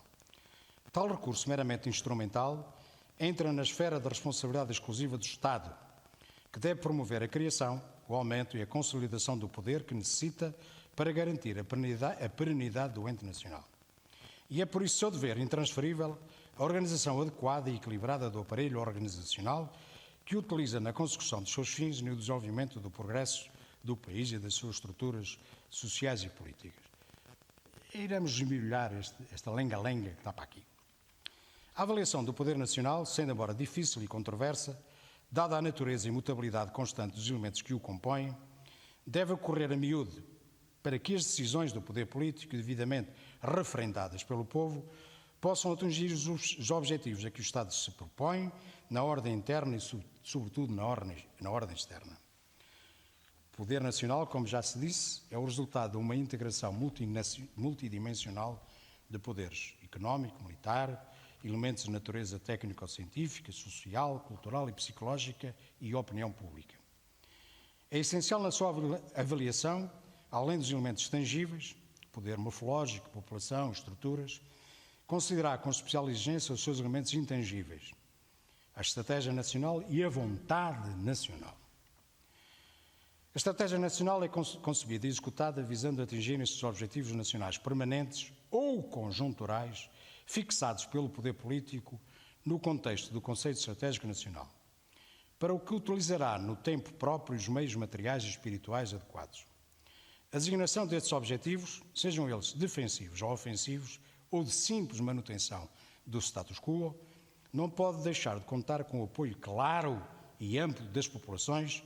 [SPEAKER 2] Tal recurso meramente instrumental entra na esfera da responsabilidade exclusiva do Estado, que deve promover a criação, o aumento e a consolidação do poder que necessita para garantir a perenidade do ente nacional. E é por isso seu dever intransferível a organização adequada e equilibrada do aparelho organizacional que utiliza na consecução dos seus fins e no desenvolvimento do progresso do país e das suas estruturas sociais e políticas. Iremos esmiolhar esta lenga-lenga que está para aqui. A avaliação do poder nacional, sendo embora difícil e controversa, dada a natureza e mutabilidade constante dos elementos que o compõem, deve ocorrer a miúdo para que as decisões do poder político, devidamente referendadas pelo povo, possam atingir os objetivos a que o Estado se propõe na ordem interna e, sobretudo, na ordem externa. O poder nacional, como já se disse, é o resultado de uma integração multidimensional de poderes económico, militar, elementos de natureza técnico-científica, social, cultural e psicológica e opinião pública. É essencial na sua avaliação, além dos elementos tangíveis, poder morfológico, população, estruturas, considerar com especial exigência os seus elementos intangíveis, a estratégia nacional e a vontade nacional. A estratégia nacional é concebida e executada visando atingir estes objetivos nacionais permanentes ou conjunturais fixados pelo poder político no contexto do conceito estratégico nacional, para o que utilizará no tempo próprio os meios materiais e espirituais adequados. A designação destes objetivos, sejam eles defensivos ou ofensivos, ou de simples manutenção do status quo, não pode deixar de contar com o apoio claro e amplo das populações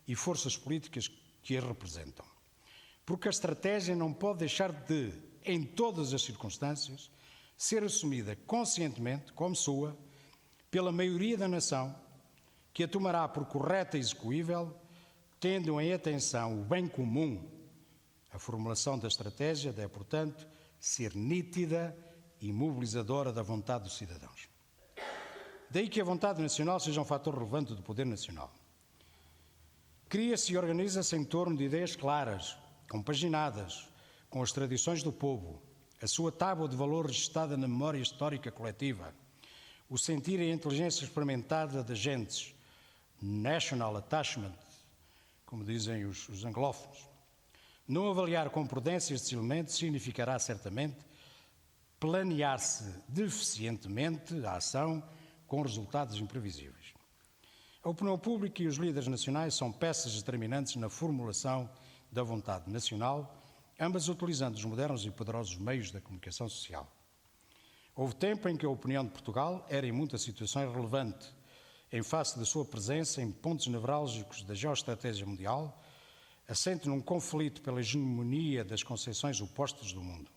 [SPEAKER 2] e forças políticas que as representam. Porque a estratégia não pode deixar de, em todas as circunstâncias, ser assumida conscientemente como sua pela maioria da nação, que a tomará por correta e execuível, tendo em atenção o bem comum. A formulação da estratégia deve, portanto, ser nítida e mobilizadora da vontade dos cidadãos. Daí que a vontade nacional seja um fator relevante do poder nacional. Cria-se e organiza-se em torno de ideias claras, compaginadas, com as tradições do povo, a sua tábua de valor registada na memória histórica coletiva, o sentir e a inteligência experimentada das gentes, national attachment, como dizem os anglófonos. Não avaliar com prudência estes elementos significará certamente planear-se deficientemente a ação com resultados imprevisíveis. A opinião pública e os líderes nacionais são peças determinantes na formulação da vontade nacional, ambas utilizando os modernos e poderosos meios da comunicação social. Houve tempo em que a opinião de Portugal era em muitas situações relevante, em face da sua presença em pontos nevrálgicos da geoestratégia mundial, assente num conflito pela hegemonia das concepções opostas do mundo.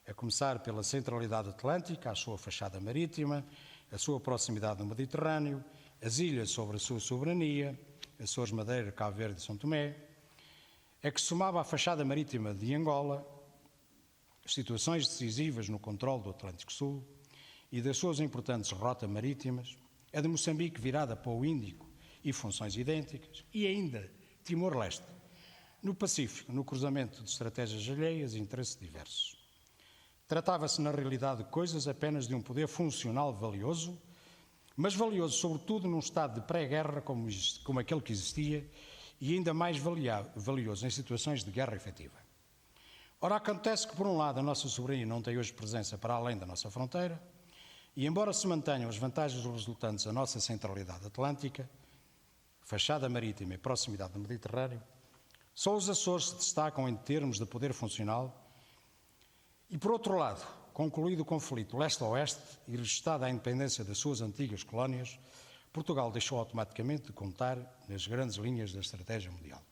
[SPEAKER 2] A começar pela centralidade atlântica, a sua fachada marítima, a sua proximidade no Mediterrâneo, as ilhas sobre a sua soberania, Açores, Madeira, Cabo Verde e São Tomé, a que somava a fachada marítima de Angola, situações decisivas no controle do Atlântico Sul e das suas importantes rotas marítimas, a de Moçambique virada para o Índico e funções idênticas, e ainda Timor-Leste, no Pacífico, no cruzamento de estratégias alheias e interesses diversos. Tratava-se, na realidade, de coisas apenas de um poder funcional valioso, mas valioso, sobretudo, num estado de pré-guerra como aquele que existia, e ainda mais valioso em situações de guerra efetiva. Ora, acontece que, por um lado, a nossa soberania não tem hoje presença para além da nossa fronteira, e embora se mantenham as vantagens resultantes da nossa centralidade atlântica, fachada marítima e proximidade do Mediterrâneo, só os Açores se destacam em termos de poder funcional e, por outro lado, concluído o conflito leste-oeste e registada a independência das suas antigas colónias, Portugal deixou automaticamente de contar nas grandes linhas da estratégia mundial.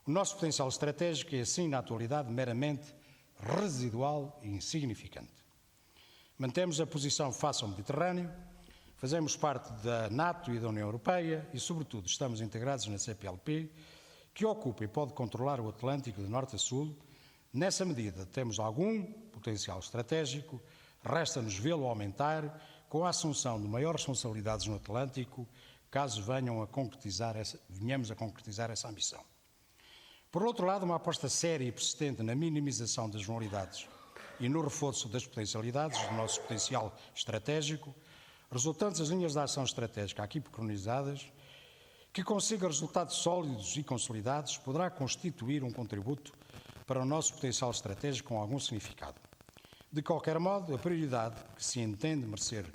[SPEAKER 2] O nosso potencial estratégico é, assim, na atualidade, meramente residual e insignificante. Mantemos a posição face ao Mediterrâneo, fazemos parte da NATO e da União Europeia e, sobretudo, estamos integrados na CPLP, que ocupa e pode controlar o Atlântico de norte a sul. Nessa medida, temos algum potencial estratégico, resta-nos vê-lo aumentar com a assunção de maiores responsabilidades no Atlântico, caso venhamos a concretizar essa ambição. Por outro lado, uma aposta séria e persistente na minimização das vulnerabilidades e no reforço das potencialidades do nosso potencial estratégico, resultantes das linhas de ação estratégica aqui preconizadas, que consiga resultados sólidos e consolidados, poderá constituir um contributo para o nosso potencial estratégico com algum significado. De qualquer modo, a prioridade que se entende merecer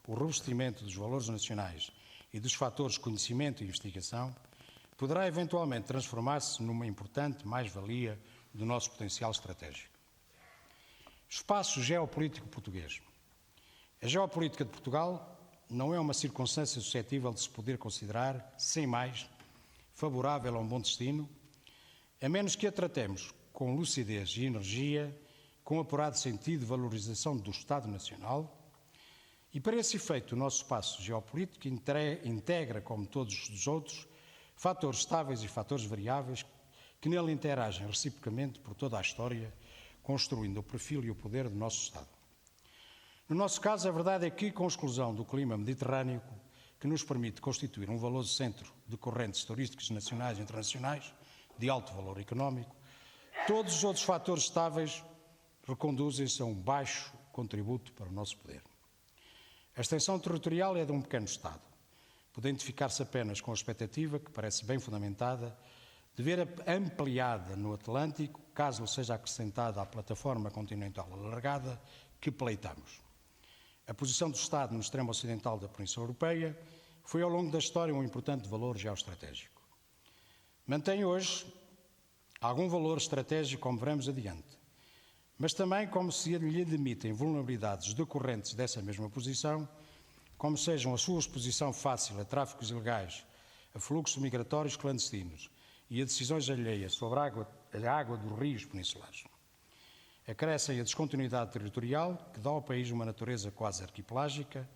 [SPEAKER 2] o revestimento dos valores nacionais e dos fatores de conhecimento e investigação poderá eventualmente transformar-se numa importante mais-valia do nosso potencial estratégico. Espaço geopolítico português. A geopolítica de Portugal não é uma circunstância suscetível de se poder considerar, sem mais, favorável a um bom destino, a menos que a tratemos com lucidez e energia, com apurado sentido de valorização do Estado Nacional, e para esse efeito o nosso espaço geopolítico integra, como todos os outros, fatores estáveis e fatores variáveis que nele interagem reciprocamente por toda a história, construindo o perfil e o poder do nosso Estado. No nosso caso, a verdade é que, com a exclusão do clima mediterrâneo, que nos permite constituir um valioso centro de correntes turísticas nacionais e internacionais de alto valor económico, todos os outros fatores estáveis reconduzem-se a um baixo contributo para o nosso poder. A extensão territorial é de um pequeno Estado, podendo identificar-se apenas com a expectativa, que parece bem fundamentada, de ver ampliada no Atlântico, caso lhe seja acrescentada à plataforma continental alargada que pleitamos. A posição do Estado no extremo ocidental da Península Europeia foi ao longo da história um importante valor geoestratégico. Mantém hoje algum valor estratégico, como veremos adiante, mas também como se lhe admitem vulnerabilidades decorrentes dessa mesma posição, como sejam a sua exposição fácil a tráficos ilegais, a fluxos migratórios clandestinos e a decisões alheias sobre a água dos rios peninsulares. Acrescem a descontinuidade territorial, que dá ao país uma natureza quase arquipelágica,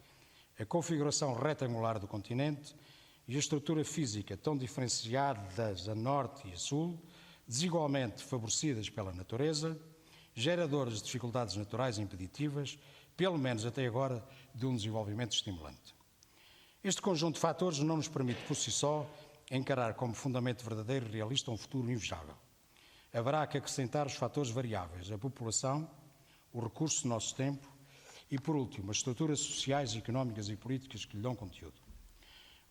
[SPEAKER 2] a configuração retangular do continente e a estrutura física tão diferenciadas a norte e a sul, desigualmente favorecidas pela natureza, geradoras de dificuldades naturais e impeditivas, pelo menos até agora, de um desenvolvimento estimulante. Este conjunto de fatores não nos permite, por si só, encarar como fundamento verdadeiro e realista um futuro invejável. Haverá que acrescentar os fatores variáveis, a população, o recurso do nosso tempo e, por último, as estruturas sociais, económicas e políticas que lhe dão conteúdo.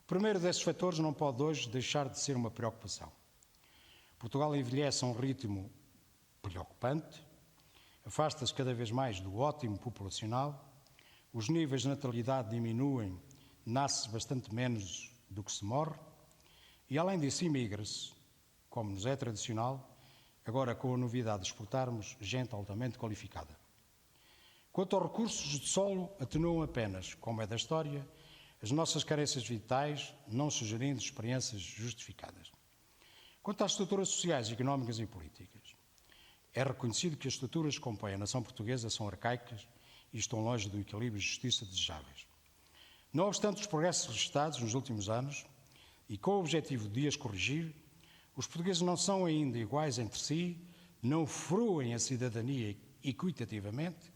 [SPEAKER 2] O primeiro desses fatores não pode hoje deixar de ser uma preocupação. Portugal envelhece a um ritmo preocupante, afasta-se cada vez mais do ótimo populacional, os níveis de natalidade diminuem, nasce bastante menos do que se morre, e além disso imigra-se, como nos é tradicional, agora com a novidade de exportarmos gente altamente qualificada. Quanto aos recursos de solo, atenuam apenas, como é da história, as nossas carências vitais, não sugerindo experiências justificadas. Quanto às estruturas sociais, económicas e políticas, é reconhecido que as estruturas que compõem a nação portuguesa são arcaicas e estão longe do equilíbrio e justiça desejáveis. Não obstante os progressos registrados nos últimos anos, e com o objetivo de as corrigir, os portugueses não são ainda iguais entre si, não fruem a cidadania equitativamente,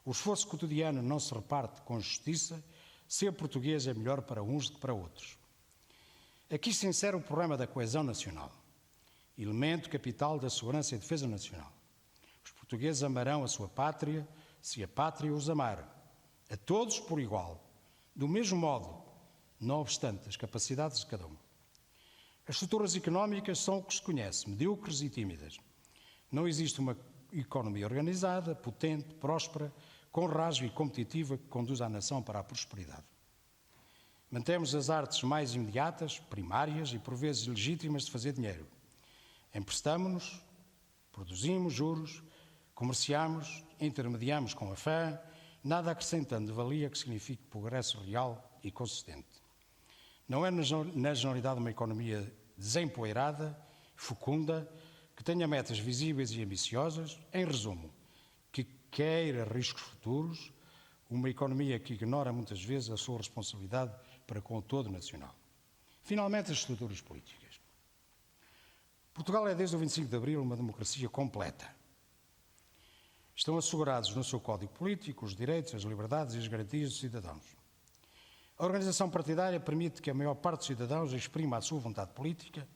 [SPEAKER 2] o esforço cotidiano não se reparte com justiça, ser português é melhor para uns do que para outros. Aqui se insere o problema da coesão nacional, elemento capital da segurança e defesa nacional. Os portugueses amarão a sua pátria se a pátria os amar, a todos por igual, do mesmo modo, não obstante as capacidades de cada um. As estruturas económicas são o que se conhece, medíocres e tímidas. Não existe uma economia organizada, potente, próspera, com rasgo e competitiva que conduza a nação para a prosperidade. Mantemos as artes mais imediatas, primárias e por vezes legítimas de fazer dinheiro. Emprestamo-nos, produzimos juros, comerciamos, intermediamos com a fé, nada acrescentando de valia que signifique progresso real e consistente. Não é na generalidade uma economia desempoeirada, fecunda, que tenha metas visíveis e ambiciosas, em resumo, que queira riscos futuros, uma economia que ignora muitas vezes a sua responsabilidade para com o todo nacional. Finalmente, as estruturas políticas. Portugal é desde o 25 de Abril uma democracia completa. Estão assegurados no seu Código Político os direitos, as liberdades e as garantias dos cidadãos. A organização partidária permite que a maior parte dos cidadãos exprima a sua vontade política,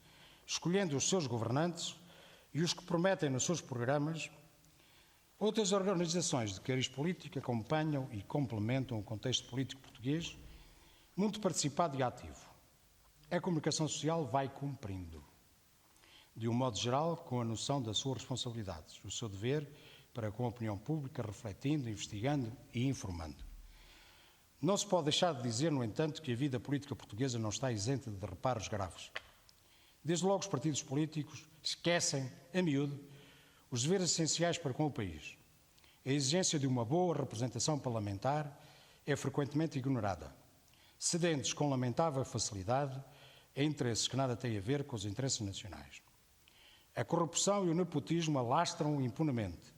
[SPEAKER 2] escolhendo os seus governantes e os que prometem nos seus programas. Outras organizações de cariz político acompanham e complementam o contexto político português, muito participado e ativo. A comunicação social vai cumprindo, de um modo geral, com a noção das suas responsabilidades, o seu dever para com a opinião pública, refletindo, investigando e informando. Não se pode deixar de dizer, no entanto, que a vida política portuguesa não está isenta de reparos graves. Desde logo os partidos políticos esquecem, a miúdo, os deveres essenciais para com o país. A exigência de uma boa representação parlamentar é frequentemente ignorada, cedendo-se com lamentável facilidade a interesses que nada têm a ver com os interesses nacionais. A corrupção e o nepotismo alastram impunemente.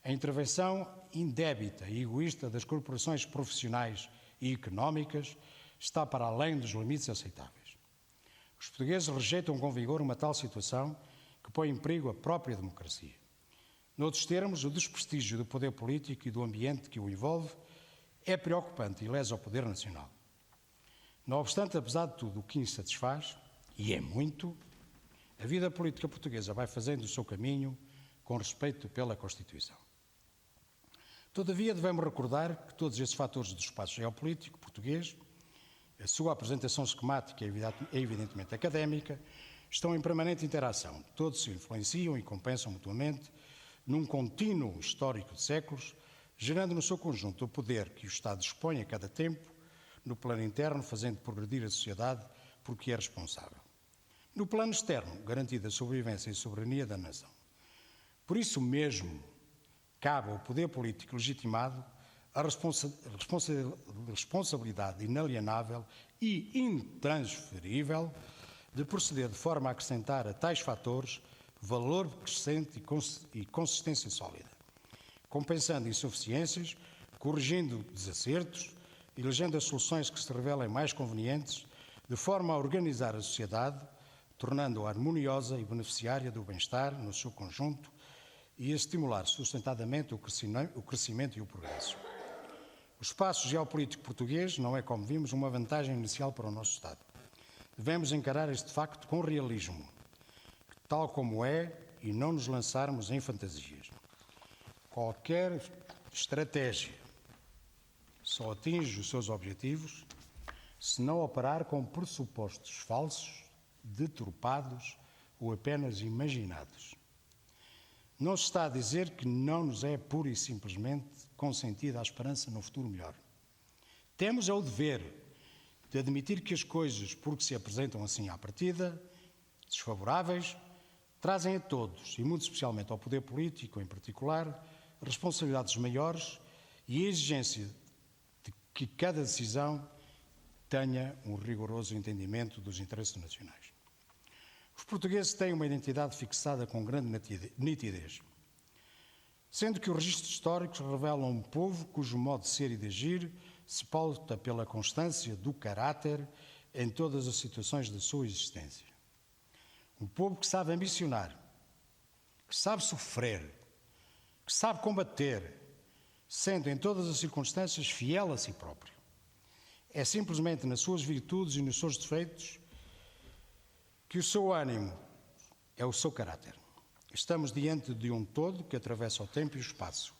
[SPEAKER 2] A intervenção indébita e egoísta das corporações profissionais e económicas está para além dos limites aceitáveis. Os portugueses rejeitam com vigor uma tal situação que põe em perigo a própria democracia. Noutros termos, o desprestígio do poder político e do ambiente que o envolve é preocupante e lesa o poder nacional. Não obstante, apesar de tudo o que insatisfaz, e é muito, a vida política portuguesa vai fazendo o seu caminho com respeito pela Constituição. Todavia, devemos recordar que todos estes fatores do espaço geopolítico português, a sua apresentação esquemática é evidentemente académica, estão em permanente interação. Todos se influenciam e compensam mutuamente num contínuo histórico de séculos, gerando no seu conjunto o poder que o Estado dispõe a cada tempo, no plano interno, fazendo progredir a sociedade porque é responsável. No plano externo, garantida a sobrevivência e soberania da nação. Por isso mesmo, cabe ao poder político legitimado a responsabilidade inalienável e intransferível de proceder de forma a acrescentar a tais fatores valor crescente e consistência sólida, compensando insuficiências, corrigindo desacertos, elegendo as soluções que se revelem mais convenientes, de forma a organizar a sociedade, tornando-a harmoniosa e beneficiária do bem-estar no seu conjunto e a estimular sustentadamente o crescimento e o progresso. O espaço geopolítico português não é, como vimos, uma vantagem inicial para o nosso Estado. Devemos encarar este facto com realismo, tal como é, e não nos lançarmos em fantasias. Qualquer estratégia só atinge os seus objetivos se não operar com pressupostos falsos, deturpados ou apenas imaginados. Não se está a dizer que não nos é pura e simplesmente consentida a esperança num futuro melhor. Temos o dever de admitir que as coisas, porque se apresentam assim à partida, desfavoráveis, trazem a todos, e muito especialmente ao poder político em particular, responsabilidades maiores e a exigência de que cada decisão tenha um rigoroso entendimento dos interesses nacionais. Os portugueses têm uma identidade fixada com grande nitidez, sendo que os registros históricos revelam um povo cujo modo de ser e de agir se pauta pela constância do caráter em todas as situações da sua existência. Um povo que sabe ambicionar, que sabe sofrer, que sabe combater, sendo em todas as circunstâncias fiel a si próprio. É simplesmente nas suas virtudes e nos seus defeitos que o seu ânimo é o seu caráter. Estamos diante de um todo que atravessa o tempo e o espaço.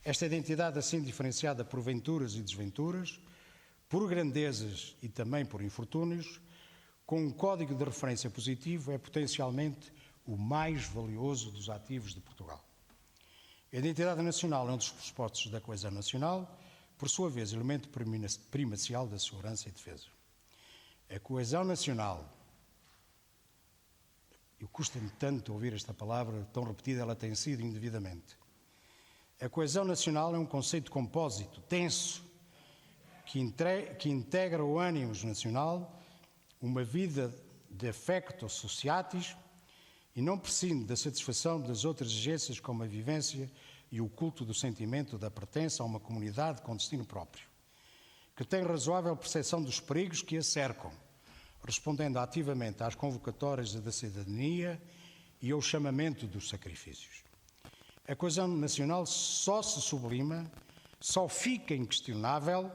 [SPEAKER 2] Esta identidade, assim diferenciada por venturas e desventuras, por grandezas e também por infortúnios, com um código de referência positivo, é potencialmente o mais valioso dos ativos de Portugal. A identidade nacional é um dos pressupostos da coesão nacional, por sua vez, elemento primacial da segurança e defesa. A coesão nacional, custa-me tanto ouvir esta palavra, tão repetida ela tem sido indevidamente. A coesão nacional é um conceito compósito, denso, que integra o ânimo nacional, uma vida de affecto sociatis e não prescinde da satisfação das outras exigências como a vivência e o culto do sentimento da pertença a uma comunidade com destino próprio, que tem razoável percepção dos perigos que a cercam, respondendo ativamente às convocatórias da cidadania e ao chamamento dos sacrifícios. A coesão nacional só se sublima, só fica inquestionável,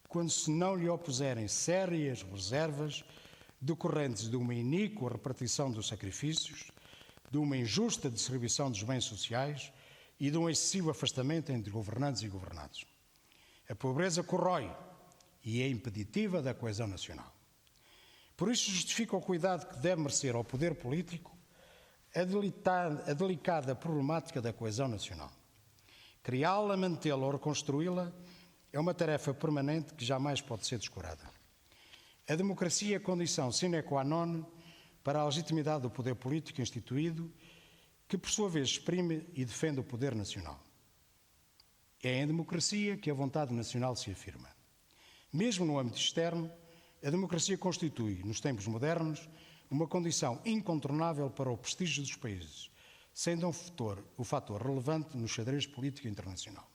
[SPEAKER 2] quando se não lhe opuserem sérias reservas decorrentes de uma iníqua repartição dos sacrifícios, de uma injusta distribuição dos bens sociais e de um excessivo afastamento entre governantes e governados. A pobreza corrói e é impeditiva da coesão nacional. Por isso justifica o cuidado que deve merecer ao poder político a delicada problemática da coesão nacional. Criá-la, mantê-la ou reconstruí-la é uma tarefa permanente que jamais pode ser descurada. A democracia é condição sine qua non para a legitimidade do poder político instituído, que por sua vez exprime e defende o poder nacional. É em democracia que a vontade nacional se afirma. Mesmo no âmbito externo, a democracia constitui, nos tempos modernos, uma condição incontornável para o prestígio dos países, sendo o fator relevante no xadrez político internacional.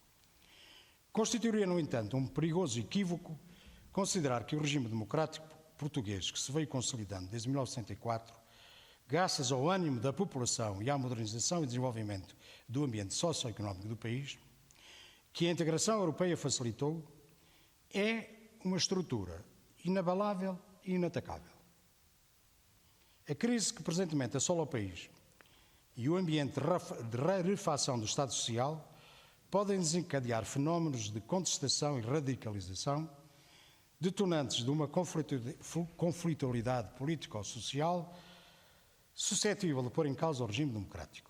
[SPEAKER 2] Constituiria, no entanto, um perigoso equívoco considerar que o regime democrático português, que se veio consolidando desde 1964, graças ao ânimo da população e à modernização e desenvolvimento do ambiente socioeconómico do país, que a integração europeia facilitou, é uma estrutura inabalável e inatacável. A crise que presentemente assola o país e o ambiente de rarefação do Estado Social podem desencadear fenómenos de contestação e radicalização, detonantes de uma conflitualidade político-social suscetível de pôr em causa o regime democrático.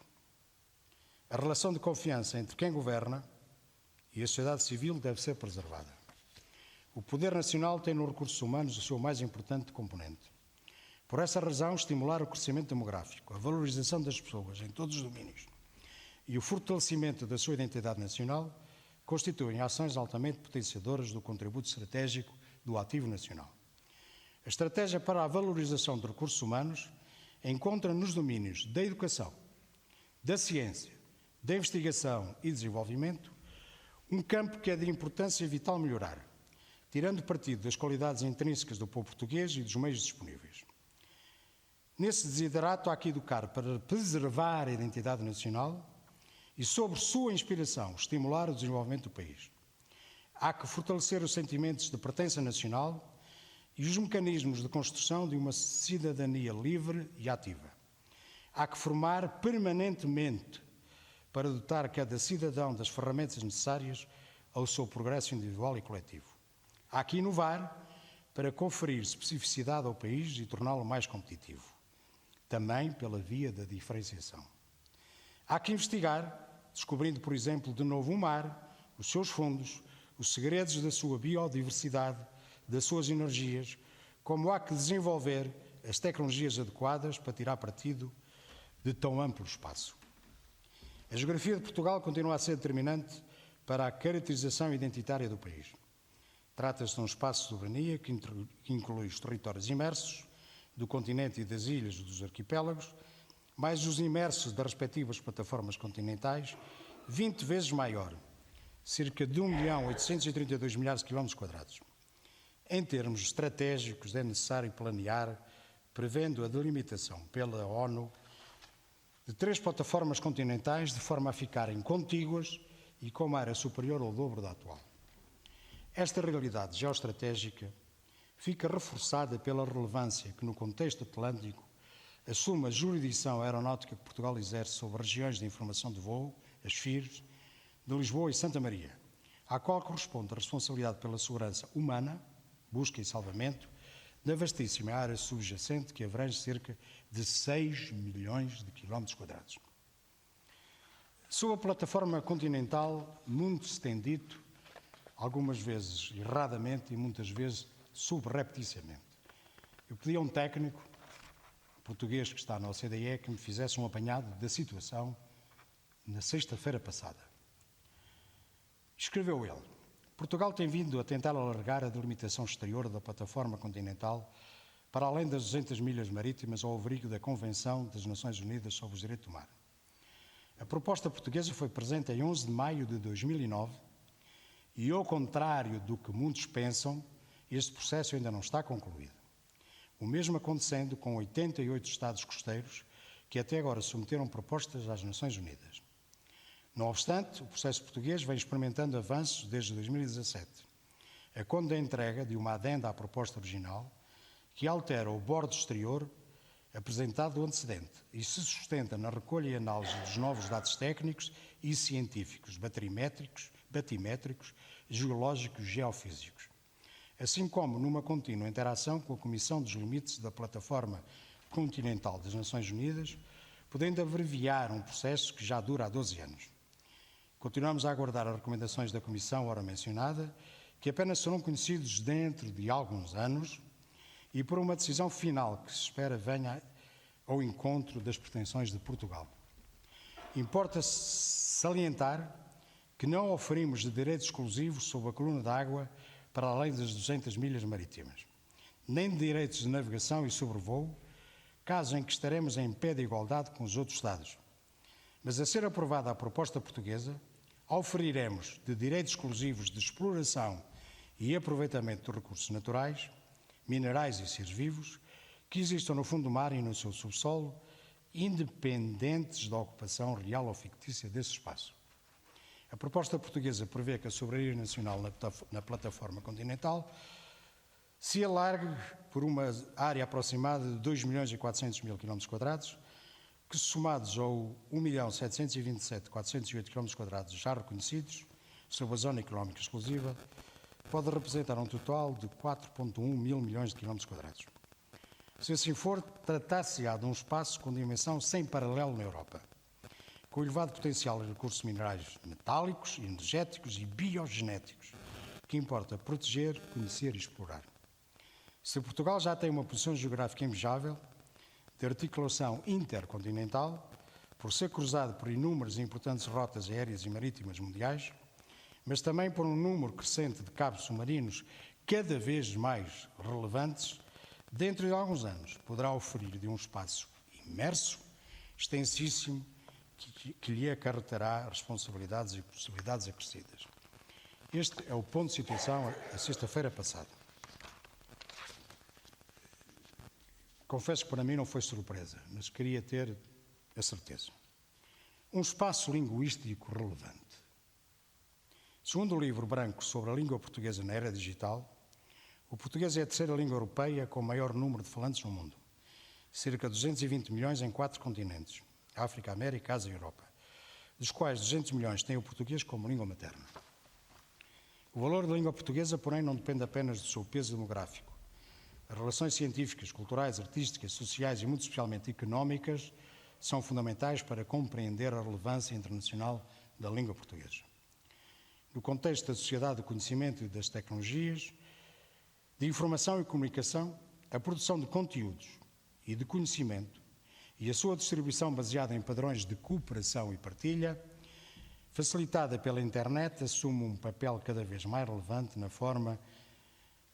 [SPEAKER 2] A relação de confiança entre quem governa e a sociedade civil deve ser preservada. O poder nacional tem nos recursos humanos o seu mais importante componente. Por essa razão, estimular o crescimento demográfico, a valorização das pessoas em todos os domínios e o fortalecimento da sua identidade nacional constituem ações altamente potenciadoras do contributo estratégico do ativo nacional. A estratégia para a valorização de recursos humanos encontra nos domínios da educação, da ciência, da investigação e desenvolvimento um campo que é de importância vital melhorar, tirando partido das qualidades intrínsecas do povo português e dos meios disponíveis. Nesse desiderato há que educar para preservar a identidade nacional e, sobre sua inspiração, estimular o desenvolvimento do país. Há que fortalecer os sentimentos de pertença nacional e os mecanismos de construção de uma cidadania livre e ativa. Há que formar permanentemente para dotar cada cidadão das ferramentas necessárias ao seu progresso individual e coletivo. Há que inovar para conferir especificidade ao país e torná-lo mais competitivo, também pela via da diferenciação. Há que investigar, descobrindo, por exemplo, de novo o mar, os seus fundos, os segredos da sua biodiversidade, das suas energias, como há que desenvolver as tecnologias adequadas para tirar partido de tão amplo espaço. A geografia de Portugal continua a ser determinante para a caracterização identitária do país. Trata-se de um espaço de soberania que inclui os territórios imersos do continente e das ilhas dos arquipélagos, mais os imersos das respectivas plataformas continentais, 20 vezes maior, cerca de 1.832.000 de km². Em termos estratégicos, é necessário planear, prevendo a delimitação pela ONU de 3 plataformas continentais de forma a ficarem contíguas e com uma área superior ao dobro da atual. Esta realidade geoestratégica fica reforçada pela relevância que, no contexto atlântico, assume a jurisdição aeronáutica que Portugal exerce sobre regiões de informação de voo, as FIRs, de Lisboa e Santa Maria, à qual corresponde a responsabilidade pela segurança humana, busca e salvamento, da vastíssima área subjacente que abrange cerca de 6 milhões de km². Sob a plataforma continental, muito se tem dito, algumas vezes erradamente e muitas vezes subrepticiamente. Eu pedi a um técnico português que está na OCDE que me fizesse um apanhado da situação na sexta-feira passada. Escreveu ele: Portugal tem vindo a tentar alargar a delimitação exterior da plataforma continental para além das 200 milhas marítimas ao abrigo da Convenção das Nações Unidas sobre os Direitos do Mar. A proposta portuguesa foi presente em 11 de maio de 2009 e, ao contrário do que muitos pensam, este processo ainda não está concluído. O mesmo acontecendo com 88 Estados costeiros que até agora submeteram propostas às Nações Unidas. Não obstante, o processo português vem experimentando avanços desde 2017, a conta da entrega de uma adenda à proposta original que altera o bordo exterior apresentado do antecedente e se sustenta na recolha e análise dos novos dados técnicos e científicos, batimétricos, geológicos e geofísicos, assim como numa contínua interação com a Comissão dos Limites da Plataforma Continental das Nações Unidas, podendo abreviar um processo que já dura há 12 anos. Continuamos a aguardar as recomendações da Comissão ora mencionada, que apenas serão conhecidos dentro de alguns anos, e por uma decisão final que se espera venha ao encontro das pretensões de Portugal. Importa salientar que não oferimos de direitos exclusivos sobre a coluna d'água para além das 200 milhas marítimas, nem de direitos de navegação e sobrevoo, caso em que estaremos em pé de igualdade com os outros Estados. Mas a ser aprovada a proposta portuguesa, oferiremos de direitos exclusivos de exploração e aproveitamento dos recursos naturais, minerais e seres vivos que existam no fundo do mar e no seu subsolo, independentes da ocupação real ou fictícia desse espaço. A proposta portuguesa prevê que a soberania nacional na plataforma continental se alargue por uma área aproximada de 2.400.000 km², que somados ao 1.727.408 km² já reconhecidos, sob a zona económica exclusiva, pode representar um total de 4,1 mil milhões de km². Se assim for, tratar-se-á de um espaço com dimensão sem paralelo na Europa, com elevado potencial de recursos minerais metálicos, energéticos e biogenéticos, que importa proteger, conhecer e explorar. Se Portugal já tem uma posição geográfica invejável, de articulação intercontinental, por ser cruzado por inúmeras e importantes rotas aéreas e marítimas mundiais, mas também por um número crescente de cabos submarinos cada vez mais relevantes, dentro de alguns anos poderá oferir de um espaço imerso, extensíssimo, que lhe acarretará responsabilidades e possibilidades acrescidas. Este é o ponto de situação a sexta-feira passada. Confesso que para mim não foi surpresa, mas queria ter a certeza. Um espaço linguístico relevante. Segundo o livro branco sobre a língua portuguesa na era digital, o português é a terceira língua europeia com o maior número de falantes no mundo, cerca de 220 milhões em 4 continentes, África, América, Ásia e Europa, dos quais 200 milhões têm o português como língua materna. O valor da língua portuguesa, porém, não depende apenas do seu peso demográfico. As relações científicas, culturais, artísticas, sociais e, muito especialmente, económicas são fundamentais para compreender a relevância internacional da língua portuguesa. No contexto da sociedade do conhecimento e das tecnologias, de informação e comunicação, a produção de conteúdos e de conhecimento e a sua distribuição baseada em padrões de cooperação e partilha, facilitada pela internet, assume um papel cada vez mais relevante na forma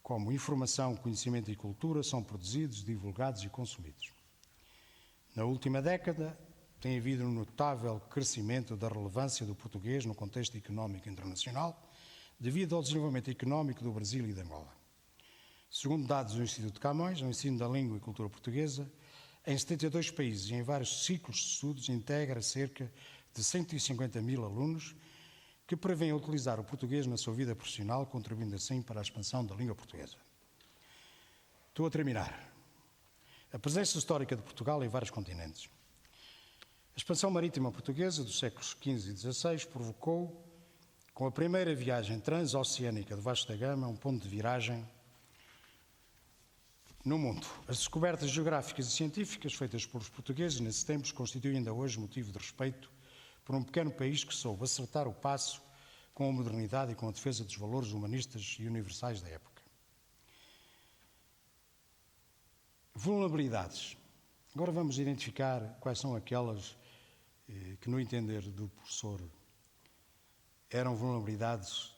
[SPEAKER 2] como informação, conhecimento e cultura são produzidos, divulgados e consumidos. Na última década, tem havido um notável crescimento da relevância do português no contexto económico internacional, devido ao desenvolvimento económico do Brasil e de Angola. Segundo dados do Instituto de Camões, o ensino da língua e cultura portuguesa, em 72 países e em vários ciclos de estudos, integra cerca de 150 mil alunos que prevêem utilizar o português na sua vida profissional, contribuindo assim para a expansão da língua portuguesa. Estou a terminar. A presença histórica de Portugal em vários continentes. A expansão marítima portuguesa dos séculos XV e XVI provocou, com a primeira viagem transoceânica de Vasco da Gama, um ponto de viragem no mundo. As descobertas geográficas e científicas feitas pelos portugueses nesses tempos constituem ainda hoje motivo de respeito por um pequeno país que soube acertar o passo com a modernidade e com a defesa dos valores humanistas e universais da época. Vulnerabilidades. Agora vamos identificar quais são aquelas que, no entender do professor, eram vulnerabilidades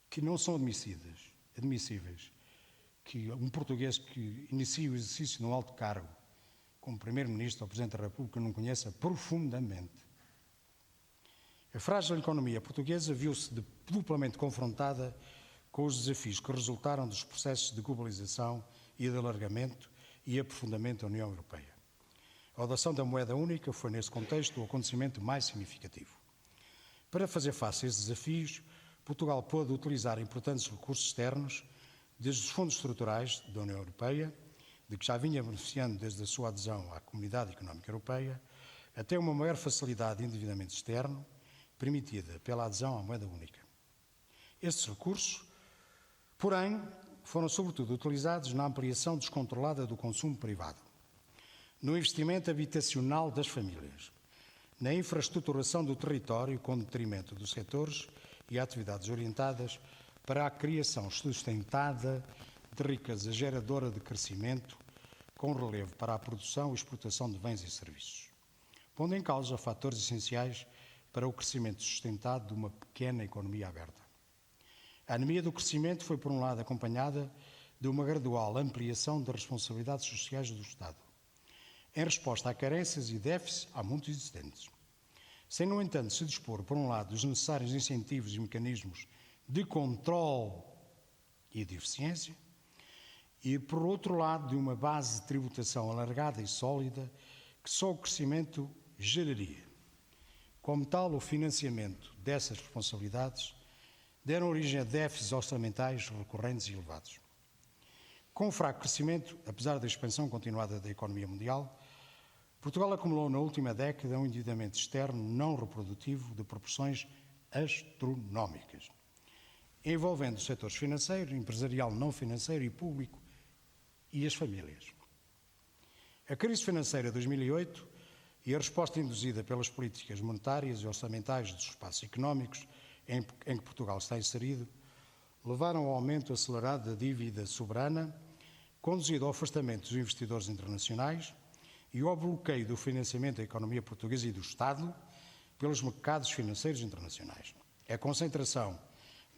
[SPEAKER 2] que não são admissíveis, que um português que inicia o exercício de um alto cargo, como Primeiro-Ministro ou Presidente da República, não conheça profundamente. A frágil economia portuguesa viu-se duplamente confrontada com os desafios que resultaram dos processos de globalização e de alargamento e aprofundamento da União Europeia. A adoção da moeda única foi, nesse contexto, o acontecimento mais significativo. Para fazer face a esses desafios, Portugal pôde utilizar importantes recursos externos, desde os fundos estruturais da União Europeia, de que já vinha beneficiando desde a sua adesão à Comunidade Económica Europeia, até uma maior facilidade de endividamento externo, permitida pela adesão à moeda única. Estes recursos, porém, foram sobretudo utilizados na ampliação descontrolada do consumo privado, no investimento habitacional das famílias, na infraestruturação do território com detrimento dos setores e atividades orientadas para a criação sustentada de riqueza geradora de crescimento, com relevo para a produção e exportação de bens e serviços, pondo em causa fatores essenciais para o crescimento sustentado de uma pequena economia aberta. A anemia do crescimento foi, por um lado, acompanhada de uma gradual ampliação das responsabilidades sociais do Estado, em resposta a carências e déficits há muito existentes, sem, no entanto, se dispor, por um lado, dos necessários incentivos e mecanismos de controle e de eficiência, e, por outro lado, de uma base de tributação alargada e sólida que só o crescimento geraria. Como tal, o financiamento dessas responsabilidades deram origem a déficits orçamentais recorrentes e elevados. Com o fraco crescimento, apesar da expansão continuada da economia mundial, Portugal acumulou na última década um endividamento externo não reprodutivo de proporções astronómicas, envolvendo os setores financeiro, empresarial não financeiro e público e as famílias. A crise financeira de 2008 e a resposta induzida pelas políticas monetárias e orçamentais dos espaços económicos em que Portugal está inserido levaram ao aumento acelerado da dívida soberana, conduzido ao afastamento dos investidores internacionais e ao bloqueio do financiamento da economia portuguesa e do Estado pelos mercados financeiros internacionais. A concentração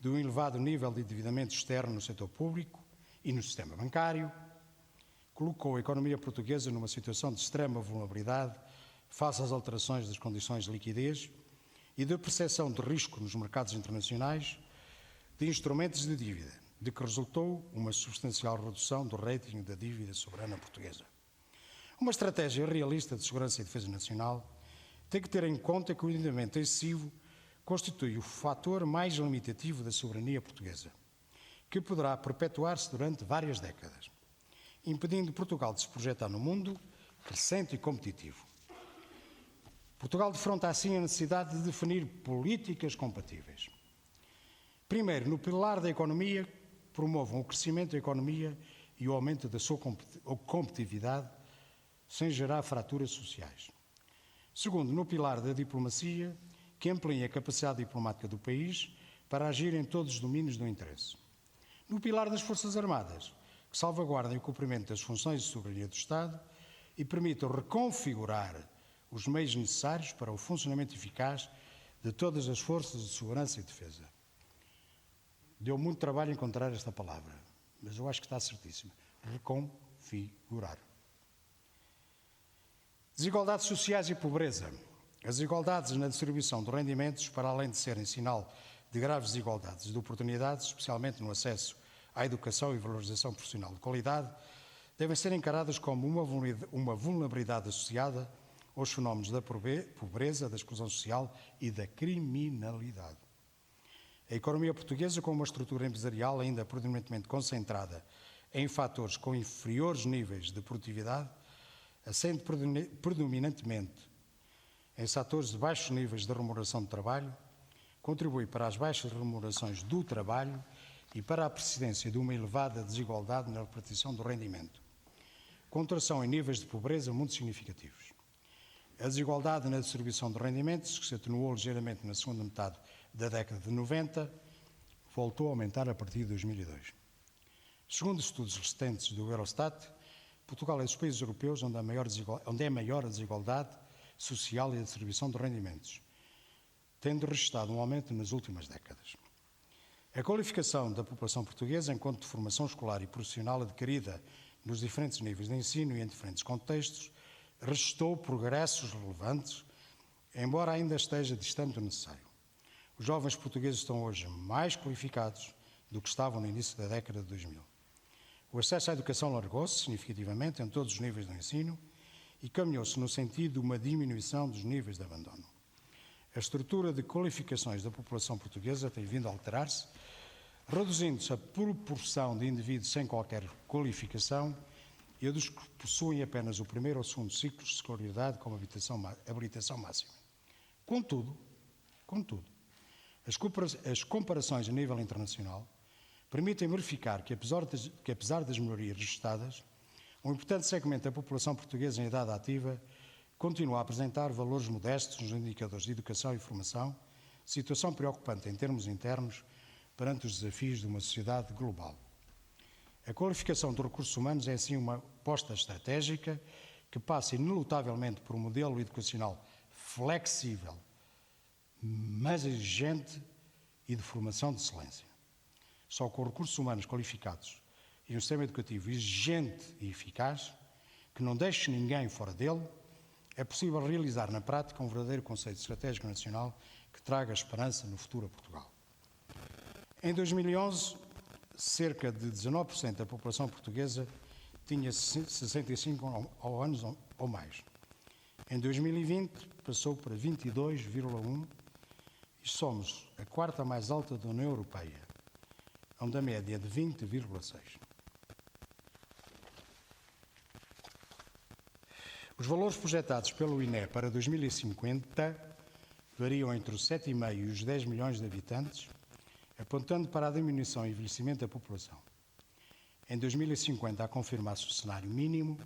[SPEAKER 2] de um elevado nível de endividamento externo no setor público e no sistema bancário colocou a economia portuguesa numa situação de extrema vulnerabilidade face às alterações das condições de liquidez e da percepção de risco nos mercados internacionais de instrumentos de dívida, de que resultou uma substancial redução do rating da dívida soberana portuguesa. Uma estratégia realista de segurança e defesa nacional tem que ter em conta que o endividamento excessivo constitui o fator mais limitativo da soberania portuguesa, que poderá perpetuar-se durante várias décadas, impedindo Portugal de se projetar no mundo crescente e competitivo. Portugal defronta assim a necessidade de definir políticas compatíveis. Primeiro, no pilar da economia, promovam o crescimento da economia e o aumento da sua competitividade, sem gerar fraturas sociais. Segundo, no pilar da diplomacia, que ampliem a capacidade diplomática do país para agir em todos os domínios do interesse. No pilar das Forças Armadas, que salvaguardem o cumprimento das funções de soberania do Estado e permitam reconfigurar os meios necessários para o funcionamento eficaz de todas as forças de segurança e defesa. Deu muito trabalho encontrar esta palavra, mas eu acho que está certíssima. Reconfigurar. Desigualdades sociais e pobreza. As desigualdades na distribuição de rendimentos, para além de serem sinal de graves desigualdades de oportunidades, especialmente no acesso à educação e valorização profissional de qualidade, devem ser encaradas como uma vulnerabilidade associada aos fenómenos da pobreza, da exclusão social e da criminalidade. A economia portuguesa, com uma estrutura empresarial ainda predominantemente concentrada em fatores com inferiores níveis de produtividade, assente predominantemente em setores de baixos níveis de remuneração de trabalho, contribui para as baixas remunerações do trabalho e para a persistência de uma elevada desigualdade na repartição do rendimento, contração em níveis de pobreza muito significativos. A desigualdade na distribuição de rendimentos, que se atenuou ligeiramente na segunda metade da década de 90, voltou a aumentar a partir de 2002. Segundo estudos recentes do Eurostat, Portugal é dos países europeus onde é maior a desigualdade social e a distribuição de rendimentos, tendo registrado um aumento nas últimas décadas. A qualificação da população portuguesa, enquanto de formação escolar e profissional adquirida nos diferentes níveis de ensino e em diferentes contextos, registrou progressos relevantes, embora ainda esteja distante do necessário. Os jovens portugueses estão hoje mais qualificados do que estavam no início da década de 2000. O acesso à educação alargou-se significativamente em todos os níveis do ensino e caminhou-se no sentido de uma diminuição dos níveis de abandono. A estrutura de qualificações da população portuguesa tem vindo a alterar-se, reduzindo-se a proporção de indivíduos sem qualquer qualificação e a dos que possuem apenas o primeiro ou segundo ciclo de escolaridade como habilitação máxima. Contudo, as comparações a nível internacional permitem verificar que, apesar das melhorias registadas, um importante segmento da população portuguesa em idade ativa continua a apresentar valores modestos nos indicadores de educação e formação, situação preocupante em termos internos perante os desafios de uma sociedade global. A qualificação dos recursos humanos é, assim, uma aposta estratégica que passa inelutavelmente por um modelo educacional flexível, mas exigente e de formação de excelência. Só com recursos humanos qualificados e um sistema educativo exigente e eficaz, que não deixe ninguém fora dele, é possível realizar na prática um verdadeiro conceito estratégico nacional que traga esperança no futuro a Portugal. Em 2011, cerca de 19% da população portuguesa tinha 65 anos ou mais. Em 2020, passou para 22,1% e somos a quarta mais alta da União Europeia, onde a média é de 20,6%. Os valores projetados pelo INE para 2050 variam entre os 7,5 e os 10 milhões de habitantes, apontando para a diminuição e envelhecimento da população. Em 2050, a confirmar-se o cenário mínimo,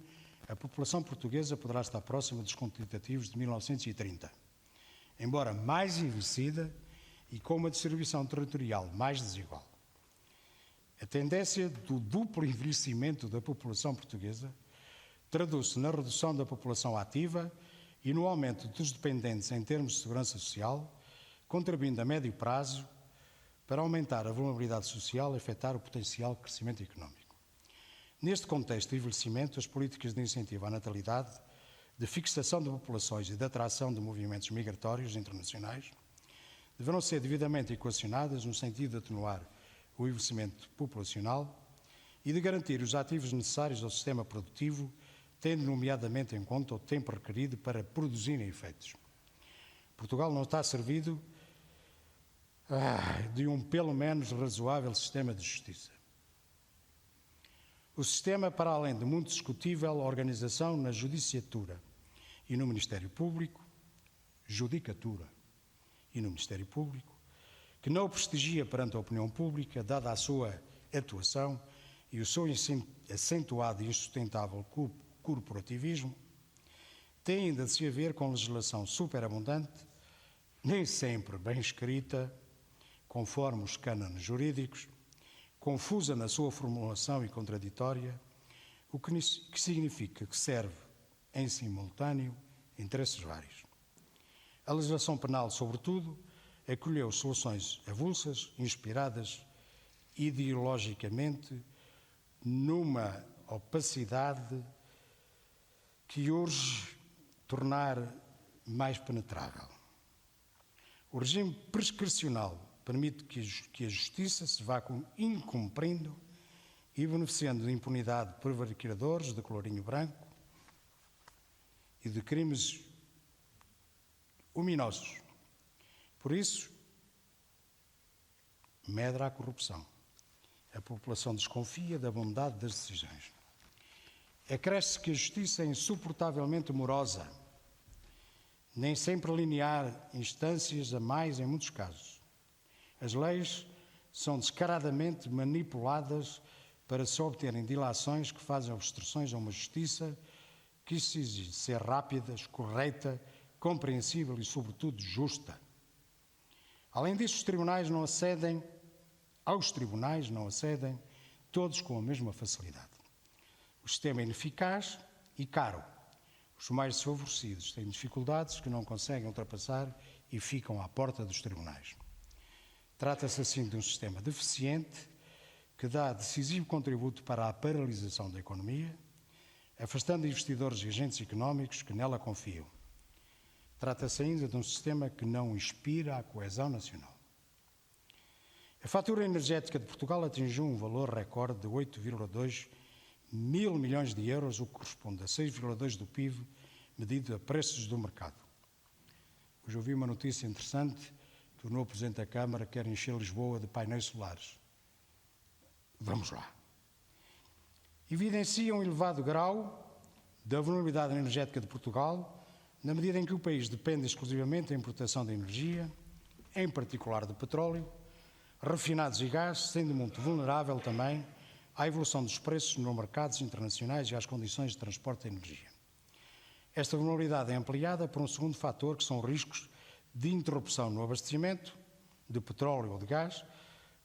[SPEAKER 2] a população portuguesa poderá estar próxima dos quantitativos de 1930, embora mais envelhecida e com uma distribuição territorial mais desigual. A tendência do duplo envelhecimento da população portuguesa traduz-se na redução da população ativa e no aumento dos dependentes em termos de segurança social, contribuindo a médio prazo para aumentar a vulnerabilidade social e afetar o potencial crescimento económico. Neste contexto de envelhecimento, as políticas de incentivo à natalidade, de fixação de populações e de atração de movimentos migratórios internacionais deverão ser devidamente equacionadas no sentido de atenuar o envelhecimento populacional e de garantir os ativos necessários ao sistema produtivo, tendo nomeadamente em conta o tempo requerido para produzirem efeitos. Portugal não está servido de um pelo menos razoável sistema de justiça. O sistema, para além de muito discutível organização na judiciatura e no Ministério Público, judicatura e no Ministério Público, que não o prestigia perante a opinião pública, dada a sua atuação e o seu acentuado e insustentável corporativismo, tem ainda de se haver com legislação superabundante, nem sempre bem escrita, conforme os cânones jurídicos, confusa na sua formulação e contraditória, o que significa que serve, em simultâneo, interesses vários. A legislação penal, sobretudo, acolheu soluções avulsas, inspiradas ideologicamente numa opacidade que urge tornar mais penetrável. O regime prescricional permite que a justiça se vá incumprindo e beneficiando de impunidade de prevaricadores de colorinho branco e de crimes ominosos. Por isso, medra a corrupção. A população desconfia da bondade das decisões. Acresce que a justiça é insuportavelmente morosa, nem sempre linear, instâncias a mais em muitos casos. As leis são descaradamente manipuladas para se obterem dilações que fazem obstruções a uma justiça que se exige ser rápida, correta, compreensível e, sobretudo, justa. Além disso, aos tribunais não acedem todos com a mesma facilidade. O sistema é ineficaz e caro. Os mais desfavorecidos têm dificuldades que não conseguem ultrapassar e ficam à porta dos tribunais. Trata-se, assim, de um sistema deficiente que dá decisivo contributo para a paralisação da economia, afastando investidores e agentes económicos que nela confiam. Trata-se ainda de um sistema que não inspira a coesão nacional. A fatura energética de Portugal atingiu um valor recorde de 8,2 mil milhões de euros, o que corresponde a 6,2% do PIB medido a preços do mercado. Hoje ouvi uma notícia interessante que o novo Presidente da Câmara quer encher Lisboa de painéis solares. Vamos lá. Evidencia um elevado grau da vulnerabilidade energética de Portugal, na medida em que o país depende exclusivamente da importação de energia, em particular de petróleo, refinados e gás, sendo muito vulnerável também à evolução dos preços nos mercados internacionais e às condições de transporte de energia. Esta vulnerabilidade é ampliada por um segundo fator, que são riscos de interrupção no abastecimento de petróleo ou de gás,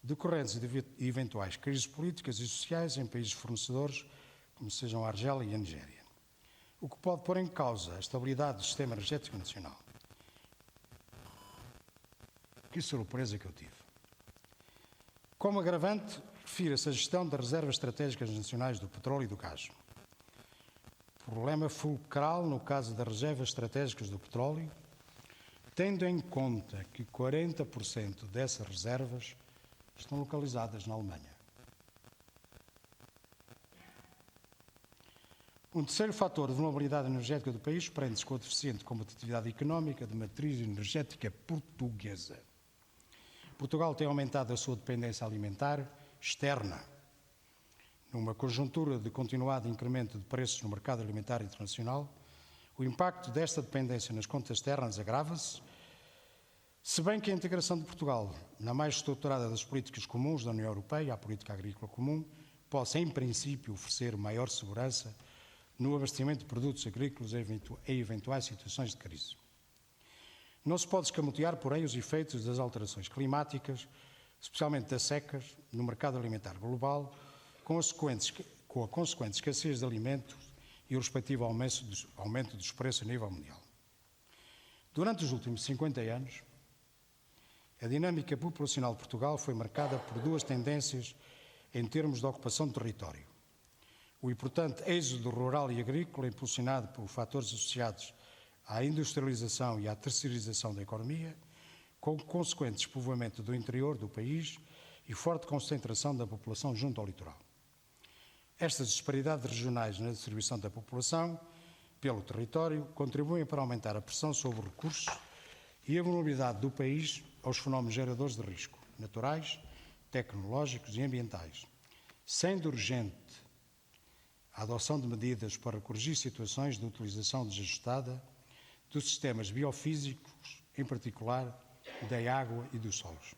[SPEAKER 2] decorrentes de eventuais crises políticas e sociais em países fornecedores, como sejam a Argélia e a Nigéria, o que pode pôr em causa a estabilidade do sistema energético nacional. Que surpresa que eu tive. Como agravante, refira-se a gestão das reservas estratégicas nacionais do petróleo e do gás. Problema fulcral no caso das reservas estratégicas do petróleo, tendo em conta que 40% dessas reservas estão localizadas na Alemanha. Um terceiro fator de vulnerabilidade energética do país prende-se com a deficiente competitividade económica de matriz energética portuguesa. Portugal tem aumentado a sua dependência alimentar externa. Numa conjuntura de continuado incremento de preços no mercado alimentar internacional, o impacto desta dependência nas contas externas agrava-se, se bem que a integração de Portugal na mais estruturada das políticas comuns da União Europeia, a política agrícola comum, possa, em princípio, oferecer maior segurança no abastecimento de produtos agrícolas em eventuais situações de crise. Não se pode escamotear, porém, os efeitos das alterações climáticas, especialmente das secas, no mercado alimentar global, com a consequente escassez de alimentos e o respectivo aumento dos preços a nível mundial. Durante os últimos 50 anos, a dinâmica populacional de Portugal foi marcada por duas tendências em termos de ocupação de território. O importante êxodo rural e agrícola, impulsionado por fatores associados à industrialização e à terceirização da economia, com o consequente despovoamento do interior do país e forte concentração da população junto ao litoral. Estas disparidades regionais na distribuição da população pelo território contribuem para aumentar a pressão sobre recursos e a vulnerabilidade do país aos fenómenos geradores de risco, naturais, tecnológicos e ambientais, sendo urgente a adoção de medidas para corrigir situações de utilização desajustada dos sistemas biofísicos, em particular da água e dos solos.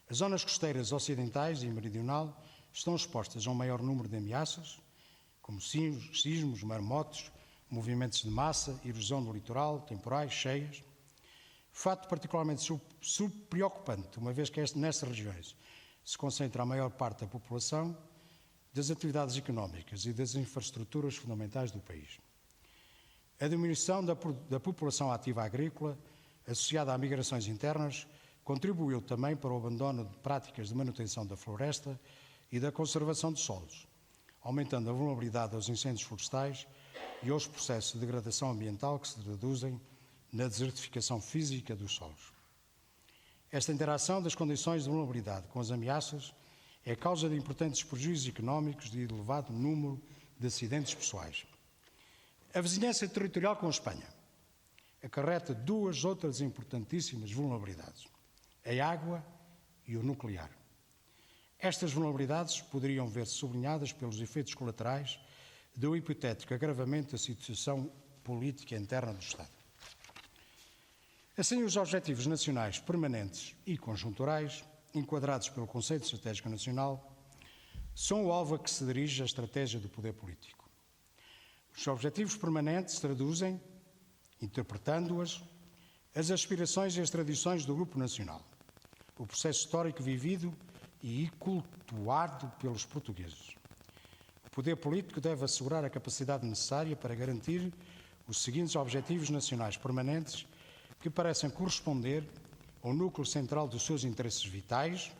[SPEAKER 2] As zonas costeiras ocidentais e meridional estão expostas a um maior número de ameaças, como sismos, maremotos, movimentos de massa, erosão do litoral, temporais, cheias. Fato particularmente preocupante, uma vez que nestas regiões se concentra a maior parte da população, das atividades económicas e das infraestruturas fundamentais do país. A diminuição da população ativa agrícola, associada a migrações internas, contribuiu também para o abandono de práticas de manutenção da floresta e da conservação de solos, aumentando a vulnerabilidade aos incêndios florestais e aos processos de degradação ambiental que se traduzem na desertificação física dos solos. Esta interação das condições de vulnerabilidade com as ameaças é causa de importantes prejuízos económicos e de elevado número de acidentes pessoais. A vizinhança territorial com a Espanha acarreta duas outras importantíssimas vulnerabilidades: a água e o nuclear. Estas vulnerabilidades poderiam ver-se sublinhadas pelos efeitos colaterais do hipotético agravamento da situação política interna do Estado. Assim, os objetivos nacionais permanentes e conjunturais, enquadrados pelo Conceito Estratégico Nacional, são o alvo a que se dirige a estratégia do poder político. Os objetivos permanentes traduzem, interpretando-as, as aspirações e as tradições do Grupo Nacional, o processo histórico vivido e cultuado pelos portugueses. O poder político deve assegurar a capacidade necessária para garantir os seguintes objetivos nacionais permanentes que parecem corresponder ao núcleo central dos seus interesses vitais,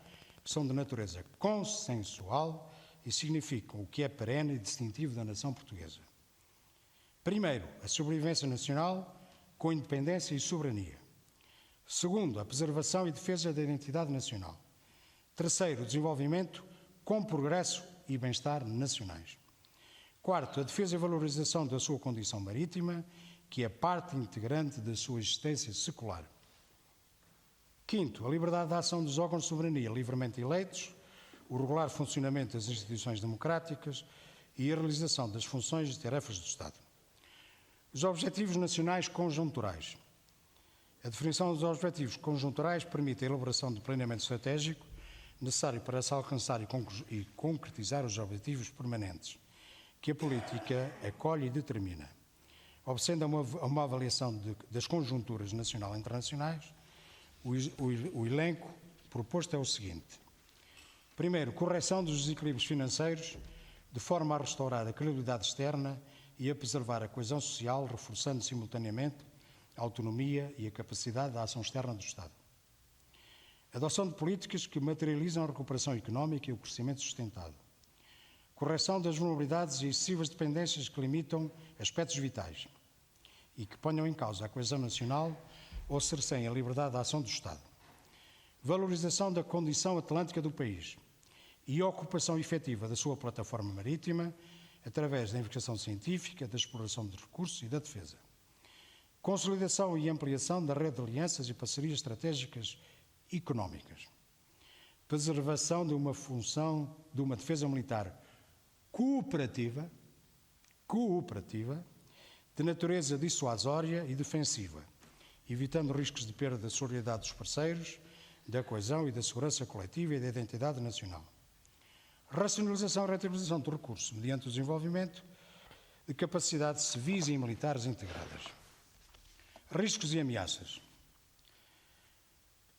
[SPEAKER 2] que são de natureza consensual e significam o que é perene e distintivo da nação portuguesa. Primeiro, a sobrevivência nacional com independência e soberania. Segundo, a preservação e defesa da identidade nacional. Terceiro, o desenvolvimento com progresso e bem-estar nacionais. Quarto, a defesa e valorização da sua condição marítima que é parte integrante da sua existência secular. Quinto, a liberdade de ação dos órgãos de soberania livremente eleitos, o regular funcionamento das instituições democráticas e a realização das funções e tarefas do Estado. Os objetivos nacionais conjunturais. A definição dos objetivos conjunturais permite a elaboração de planeamento estratégico necessário para se alcançar e concretizar os objetivos permanentes, que a política acolhe e determina. Obsendo uma avaliação das conjunturas nacional e internacionais, o elenco proposto é o seguinte. Primeiro, correção dos desequilíbrios financeiros, de forma a restaurar a credibilidade externa e a preservar a coesão social, reforçando simultaneamente a autonomia e a capacidade da ação externa do Estado. Adoção de políticas que materializam a recuperação económica e o crescimento sustentado. Correção das vulnerabilidades e excessivas dependências que limitam aspectos vitais e que ponham em causa a coesão nacional ou cerceiem a liberdade de ação do Estado. Valorização da condição atlântica do país e ocupação efetiva da sua plataforma marítima através da investigação científica, da exploração de recursos e da defesa. Consolidação e ampliação da rede de alianças e parcerias estratégicas económicas. Preservação de uma função de uma defesa militar cooperativa, de natureza dissuasória e defensiva, evitando riscos de perda da solidariedade dos parceiros, da coesão e da segurança coletiva e da identidade nacional. Racionalização e reutilização de recursos mediante o desenvolvimento de capacidades civis e militares integradas. Riscos e ameaças.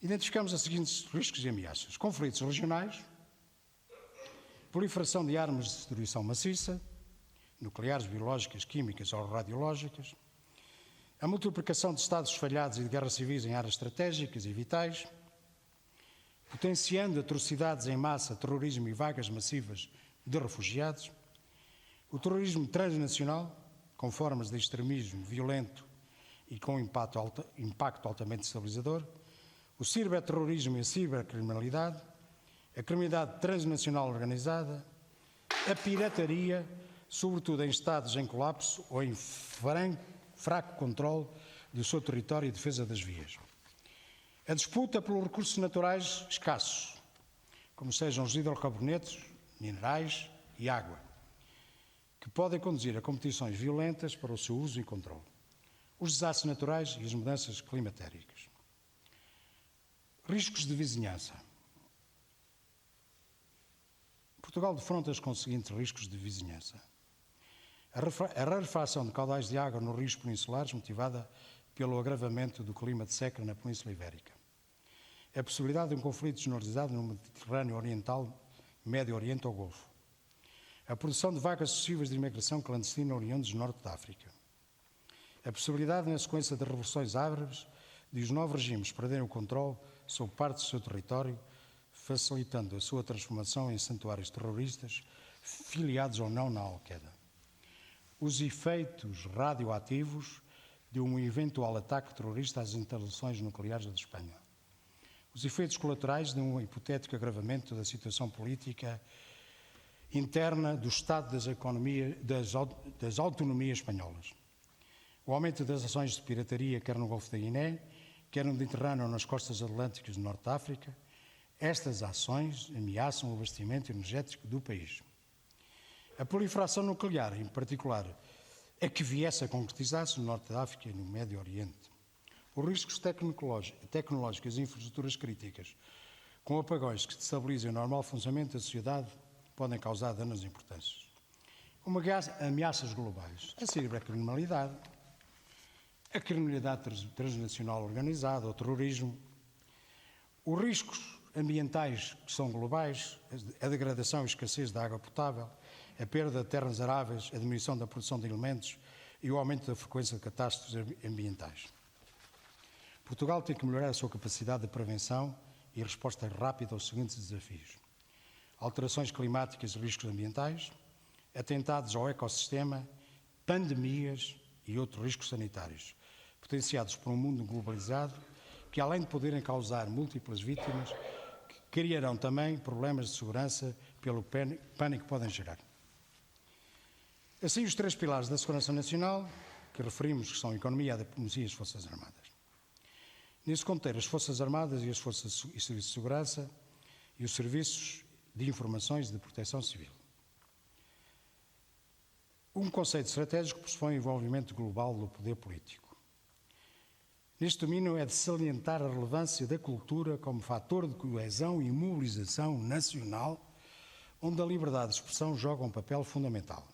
[SPEAKER 2] Identificamos os seguintes riscos e ameaças. Conflitos regionais, proliferação de armas de destruição maciça, nucleares, biológicas, químicas ou radiológicas, a multiplicação de estados falhados e de guerras civis em áreas estratégicas e vitais, potenciando atrocidades em massa, terrorismo e vagas massivas de refugiados, o terrorismo transnacional, com formas de extremismo violento e com impacto altamente estabilizador, o ciberterrorismo e a cibercriminalidade, a criminalidade transnacional organizada, a pirataria, sobretudo em estados em colapso ou em fraco controle do seu território e defesa das vias. A disputa pelos recursos naturais escassos, como sejam os hidrocarbonetos, minerais e água, que podem conduzir a competições violentas para o seu uso e controle. Os desastres naturais e as mudanças climatéricas. Riscos de vizinhança. Portugal defronta-se com os seguintes riscos de vizinhança. A rarefação de caudais de água nos rios peninsulares, motivada pelo agravamento do clima de seca na Península Ibérica. A possibilidade de um conflito generalizado no Mediterrâneo Oriental, Médio Oriente ou Golfo. A produção de vagas sucessivas de imigração clandestina oriundas do Norte da África. A possibilidade, na sequência de revoluções árabes, de os novos regimes perderem o controle sobre parte do seu território, facilitando a sua transformação em santuários terroristas, filiados ou não na Al-Qaeda. Os efeitos radioativos de um eventual ataque terrorista às instalações nucleares de Espanha. Os efeitos colaterais de um hipotético agravamento da situação política interna do Estado das autonomias espanholas. O aumento das ações de pirataria, quer no Golfo da Guiné, quer no Mediterrâneo ou nas costas atlânticas do Norte da África. Estas ações ameaçam o abastecimento energético do país. A proliferação nuclear, em particular, a que viesse a concretizar-se no Norte da África e no Médio Oriente. Os riscos tecnológicos e infraestruturas críticas, com apagões que destabilizem o normal funcionamento da sociedade, podem causar danos importantes. Ameaças globais. A cibercriminalidade, a criminalidade transnacional organizada, o terrorismo, os riscos ambientais que são globais, a degradação e escassez da água potável, a perda de terras aráveis, a diminuição da produção de alimentos e o aumento da frequência de catástrofes ambientais. Portugal tem que melhorar a sua capacidade de prevenção e resposta rápida aos seguintes desafios. Alterações climáticas e riscos ambientais, atentados ao ecossistema, pandemias e outros riscos sanitários, potenciados por um mundo globalizado que, além de poderem causar múltiplas vítimas, criarão também problemas de segurança pelo pânico que podem gerar. Assim, os três pilares da segurança nacional, que referimos, que são a economia, a diplomacia e as Forças Armadas. Nesse contexto, as Forças Armadas e as Forças e Serviços de Segurança e os Serviços de Informações e de Proteção Civil. Um conceito estratégico pressupõe o envolvimento global do poder político. Neste domínio é de salientar a relevância da cultura como fator de coesão e mobilização nacional, onde a liberdade de expressão joga um papel fundamental.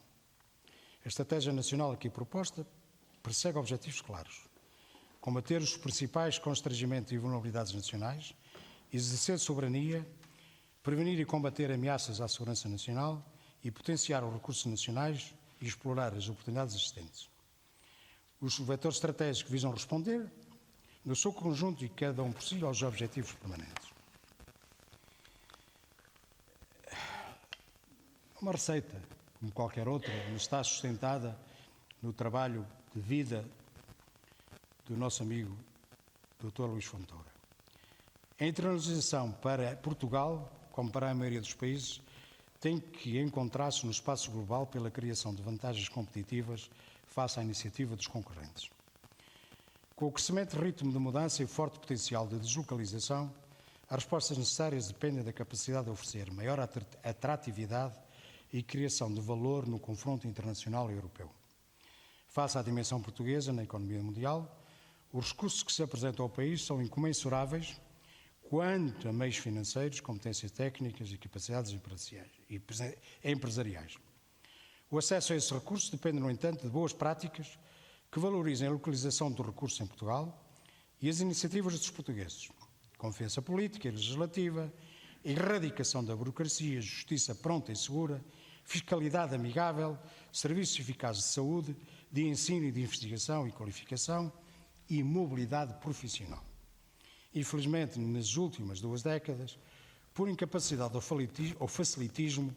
[SPEAKER 2] A estratégia nacional aqui proposta persegue objetivos claros: combater os principais constrangimentos e vulnerabilidades nacionais, exercer soberania, prevenir e combater ameaças à segurança nacional e potenciar os recursos nacionais e explorar as oportunidades existentes. Os vetores estratégicos visam responder, no seu conjunto e cada um por si, aos objetivos permanentes. Uma receita, como qualquer outra, está sustentada no trabalho de vida do nosso amigo Dr. Luís Fontoura. A internacionalização para Portugal, como para a maioria dos países, tem que encontrar-se no espaço global pela criação de vantagens competitivas face à iniciativa dos concorrentes. Com o crescimento de ritmo de mudança e forte potencial de deslocalização, as respostas necessárias dependem da capacidade de oferecer maior atratividade e criação de valor no confronto internacional e europeu. Face à dimensão portuguesa na economia mundial, os recursos que se apresentam ao país são incomensuráveis quanto a meios financeiros, competências técnicas e capacidades empresariais. O acesso a esses recursos depende, no entanto, de boas práticas que valorizem a localização dos recursos em Portugal e as iniciativas dos portugueses. Confiança política e legislativa, erradicação da burocracia, justiça pronta e segura, fiscalidade amigável, serviços eficazes de saúde, de ensino e de investigação e qualificação e mobilidade profissional. Infelizmente, nas últimas 2 décadas, por incapacidade ou facilitismo,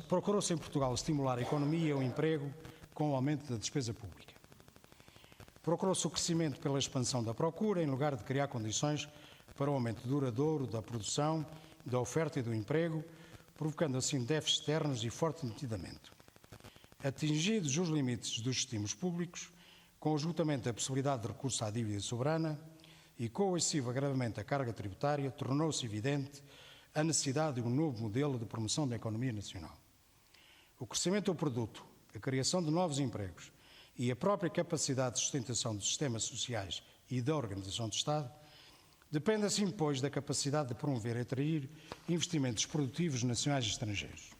[SPEAKER 2] procurou-se em Portugal estimular a economia e o emprego com o aumento da despesa pública. Procurou-se o crescimento pela expansão da procura, em lugar de criar condições para o aumento duradouro da produção, da oferta e do emprego, provocando assim déficits externos e forte endividamento. Atingidos os limites dos estímulos públicos, com o esgotamento da possibilidade de recurso à dívida soberana e com o excessivo agravamento da carga tributária, tornou-se evidente a necessidade de um novo modelo de promoção da economia nacional. O crescimento do produto, a criação de novos empregos e a própria capacidade de sustentação dos sistemas sociais e da organização do Estado depende, assim, pois, da capacidade de promover e atrair investimentos produtivos nacionais e estrangeiros.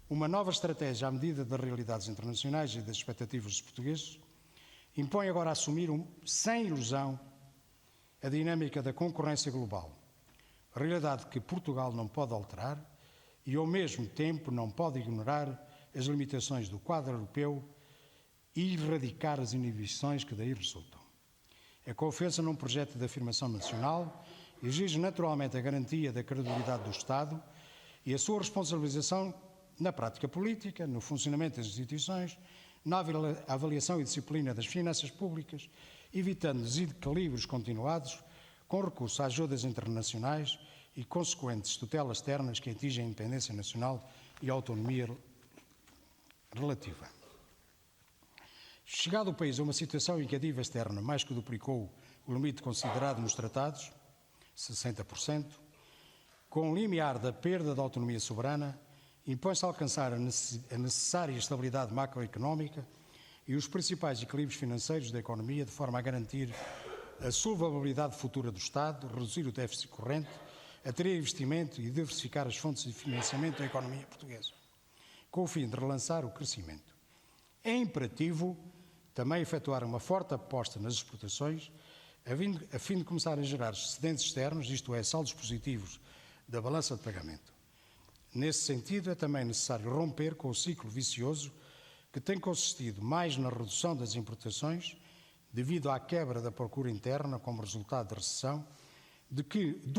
[SPEAKER 2] Uma nova estratégia à medida das realidades internacionais e das expectativas dos portugueses impõe agora assumir, sem ilusão, a dinâmica da concorrência global, realidade que Portugal não pode alterar e, ao mesmo tempo, não pode ignorar as limitações do quadro europeu e erradicar as inibições que daí resultam. A confiança num projeto de afirmação nacional exige naturalmente a garantia da credibilidade do Estado e a sua responsabilização na prática política, no funcionamento das instituições, na avaliação e disciplina das finanças públicas, evitando desequilíbrios continuados com recurso a ajudas internacionais e consequentes tutelas externas que atingem a independência nacional e a autonomia relativa. Chegado o país a uma situação em que a dívida externa mais que duplicou o limite considerado nos tratados, 60%, com o limiar da perda da autonomia soberana, impõe-se alcançar a necessária estabilidade macroeconómica e os principais equilíbrios financeiros da economia, de forma a garantir a solvabilidade futura do Estado, reduzir o déficit corrente, atrair investimento e diversificar as fontes de financiamento da economia portuguesa, com o fim de relançar o crescimento. É imperativo também efetuar uma forte aposta nas exportações, a fim de começar a gerar excedentes externos, isto é, saldos positivos da balança de pagamento. Nesse sentido, é também necessário romper com o ciclo vicioso que tem consistido mais na redução das importações, devido à quebra da procura interna como resultado da recessão, do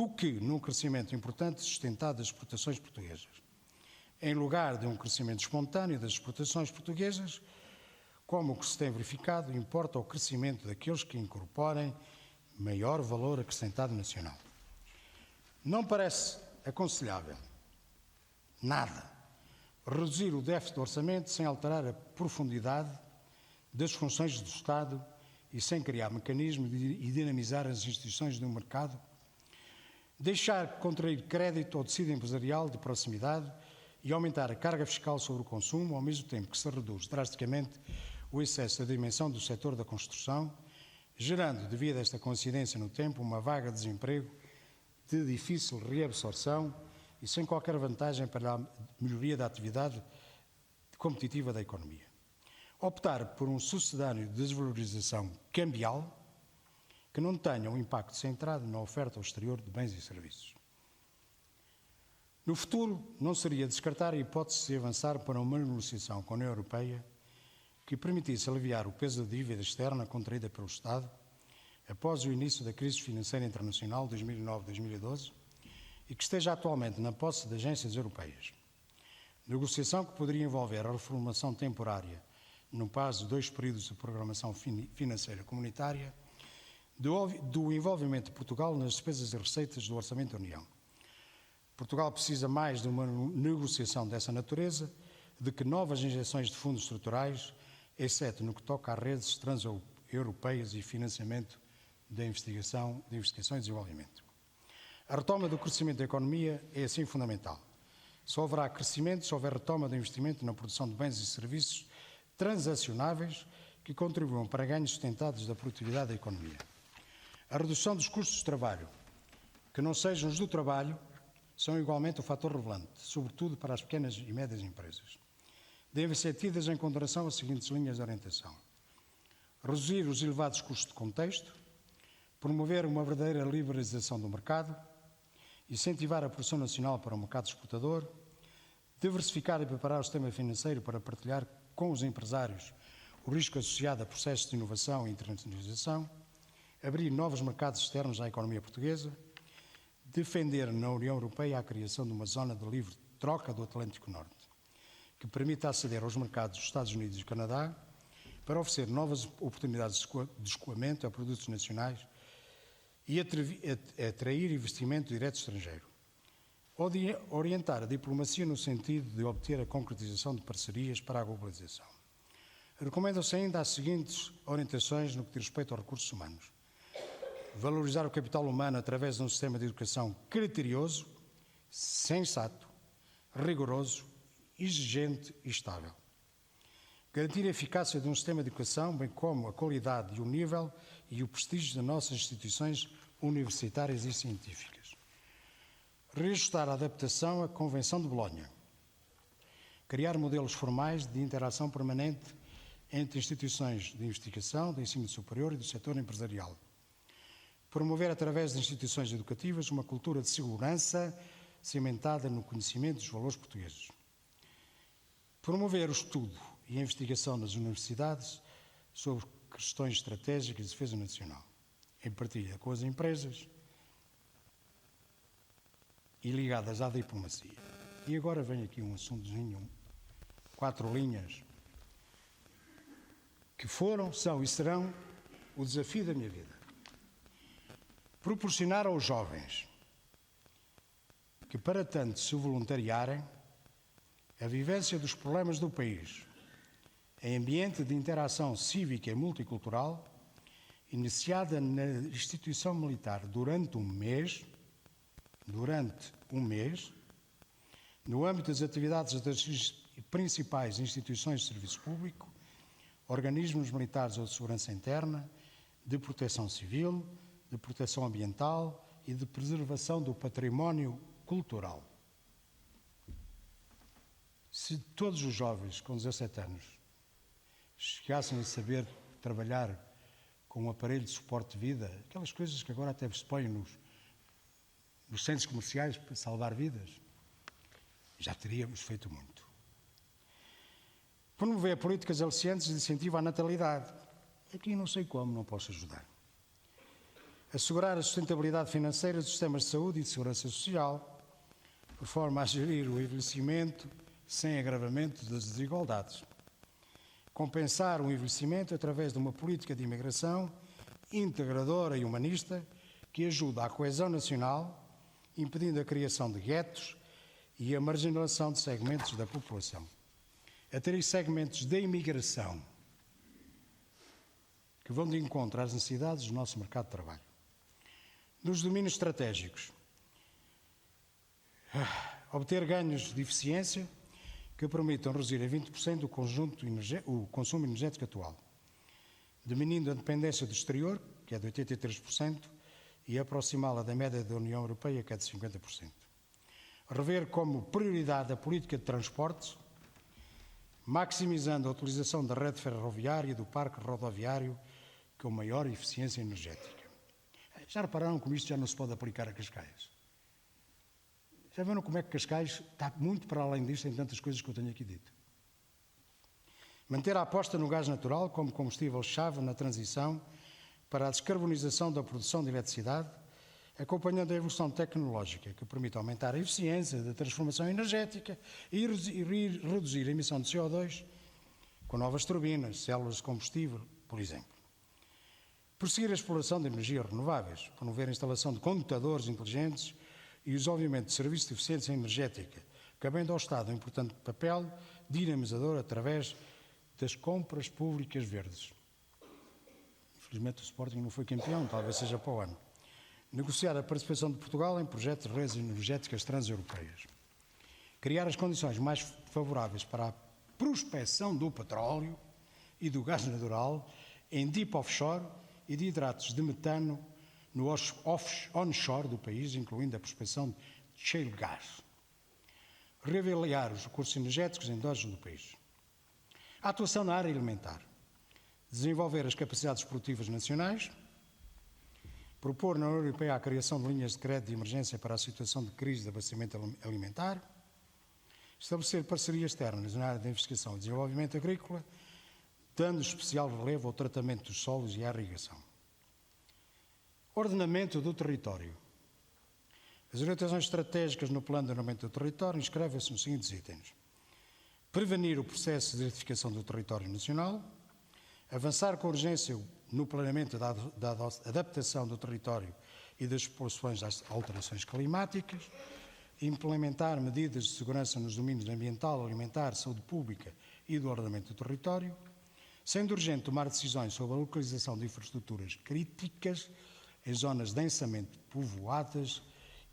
[SPEAKER 2] que num crescimento importante sustentado das exportações portuguesas. Em lugar de um crescimento espontâneo das exportações portuguesas, como o que se tem verificado, importa o crescimento daqueles que incorporem maior valor acrescentado nacional. Não parece aconselhável nada reduzir o déficit do orçamento sem alterar a profundidade das funções do Estado e sem criar mecanismos e dinamizar as instituições do mercado, deixar contrair crédito ao tecido empresarial de proximidade e aumentar a carga fiscal sobre o consumo, ao mesmo tempo que se reduz drasticamente o excesso da dimensão do setor da construção, gerando, devido a esta coincidência no tempo, uma vaga de desemprego de difícil reabsorção e sem qualquer vantagem para a melhoria da atividade competitiva da economia. Optar por um sucedâneo de desvalorização cambial que não tenha um impacto centrado na oferta ao exterior de bens e serviços. No futuro, não seria descartar a hipótese de avançar para uma negociação com a União Europeia que permitisse aliviar o peso da dívida externa contraída pelo Estado após o início da crise financeira internacional 2009-2012 e que esteja atualmente na posse de agências europeias. Negociação que poderia envolver a reformulação temporária, no prazo de 2 períodos de programação financeira comunitária, do envolvimento de Portugal nas despesas e receitas do Orçamento da União. Portugal precisa mais de uma negociação dessa natureza do que novas injeções de fundos estruturais, exceto no que toca às redes transeuropeias e financiamento da investigação e desenvolvimento. A retoma do crescimento da economia é assim fundamental. Só haverá crescimento se houver retoma do investimento na produção de bens e serviços transacionáveis que contribuam para ganhos sustentados da produtividade da economia. A redução dos custos de trabalho, que não sejam os do trabalho, são igualmente o fator relevante, sobretudo para as pequenas e médias empresas. Devem ser tidas em consideração as seguintes linhas de orientação: reduzir os elevados custos de contexto, promover uma verdadeira liberalização do mercado, incentivar a produção nacional para o mercado exportador, diversificar e preparar o sistema financeiro para partilhar com os empresários o risco associado a processos de inovação e internacionalização, abrir novos mercados externos à economia portuguesa, defender na União Europeia a criação de uma zona de livre troca do Atlântico Norte, que permita aceder aos mercados dos Estados Unidos e Canadá para oferecer novas oportunidades de escoamento a produtos nacionais e atrair investimento direto estrangeiro. Orientar a diplomacia no sentido de obter a concretização de parcerias para a globalização. Recomendam-se ainda as seguintes orientações no que diz respeito aos recursos humanos: valorizar o capital humano através de um sistema de educação criterioso, sensato, rigoroso, exigente e estável. Garantir a eficácia de um sistema de educação, bem como a qualidade e o nível e o prestígio das nossas instituições universitárias e científicas. Reajustar a adaptação à Convenção de Bolonha. Criar modelos formais de interação permanente entre instituições de investigação, de ensino superior e do setor empresarial. Promover, através de instituições educativas, uma cultura de segurança cimentada no conhecimento dos valores portugueses. Promover o estudo e a investigação nas universidades sobre questões estratégicas de defesa nacional, em partilha com as empresas e ligadas à diplomacia. E agora vem aqui um assuntozinho, 4 linhas, que foram, são e serão o desafio da minha vida. Proporcionar aos jovens que para tanto se voluntariarem a vivência dos problemas do país em ambiente de interação cívica e multicultural, iniciada na instituição militar durante um mês, no âmbito das atividades das principais instituições de serviço público, organismos militares ou de segurança interna, de proteção civil, de proteção ambiental e de preservação do património cultural. Se todos os jovens com 17 anos chegassem a saber trabalhar com um aparelho de suporte de vida, aquelas coisas que agora até se põem nos centros comerciais para salvar vidas, já teríamos feito muito. Promover políticas aliciantes de incentivo à natalidade. Aqui não sei como, não posso ajudar. Assegurar a sustentabilidade financeira dos sistemas de saúde e de segurança social, por forma a gerir o envelhecimento sem agravamento das desigualdades. Compensar o envelhecimento através de uma política de imigração integradora e humanista que ajuda à coesão nacional, impedindo a criação de guetos e a marginalização de segmentos da população. Atrair segmentos da imigração que vão de encontro às necessidades do nosso mercado de trabalho. Nos domínios estratégicos, obter ganhos de eficiência que permitam reduzir a 20% o consumo energético atual, diminuindo a dependência do exterior, que é de 83%, e aproximá-la da média da União Europeia, que é de 50%. Rever como prioridade a política de transportes, maximizando a utilização da rede ferroviária e do parque rodoviário com maior eficiência energética. Já repararam como isto já não se pode aplicar a Cascais? Já viram como é que Cascais está muito para além disto em tantas coisas que eu tenho aqui dito? Manter a aposta no gás natural como combustível-chave na transição para a descarbonização da produção de eletricidade, acompanhando a evolução tecnológica que permite aumentar a eficiência da transformação energética e reduzir a emissão de CO2 com novas turbinas, células de combustível, por exemplo. Prosseguir a exploração de energias renováveis, promover a instalação de computadores inteligentes e o desenvolvimento de serviços de eficiência energética, cabendo ao Estado um importante papel dinamizador através das compras públicas verdes. Infelizmente o Sporting não foi campeão, talvez seja para o ano. Negociar a participação de Portugal em projetos de redes energéticas transeuropeias. Criar as condições mais favoráveis para a prospecção do petróleo e do gás natural em deep offshore e de hidratos de metano no onshore do país, incluindo a prospecção de shale gas. Reavaliar os recursos energéticos endógenos do país. A atuação na área alimentar. Desenvolver as capacidades produtivas nacionais. Propor na União Europeia a criação de linhas de crédito de emergência para a situação de crise de abastecimento alimentar. Estabelecer parcerias externas na área da investigação e desenvolvimento agrícola, dando especial relevo ao tratamento dos solos e à irrigação. Ordenamento do território. As orientações estratégicas no plano de ordenamento do território inscrevem-se nos seguintes itens. Prevenir o processo de identificação do território nacional, avançar com urgência no planeamento da adaptação do território e das populações às alterações climáticas, implementar medidas de segurança nos domínios ambiental, alimentar, saúde pública e do ordenamento do território, sendo urgente tomar decisões sobre a localização de infraestruturas críticas em zonas densamente povoadas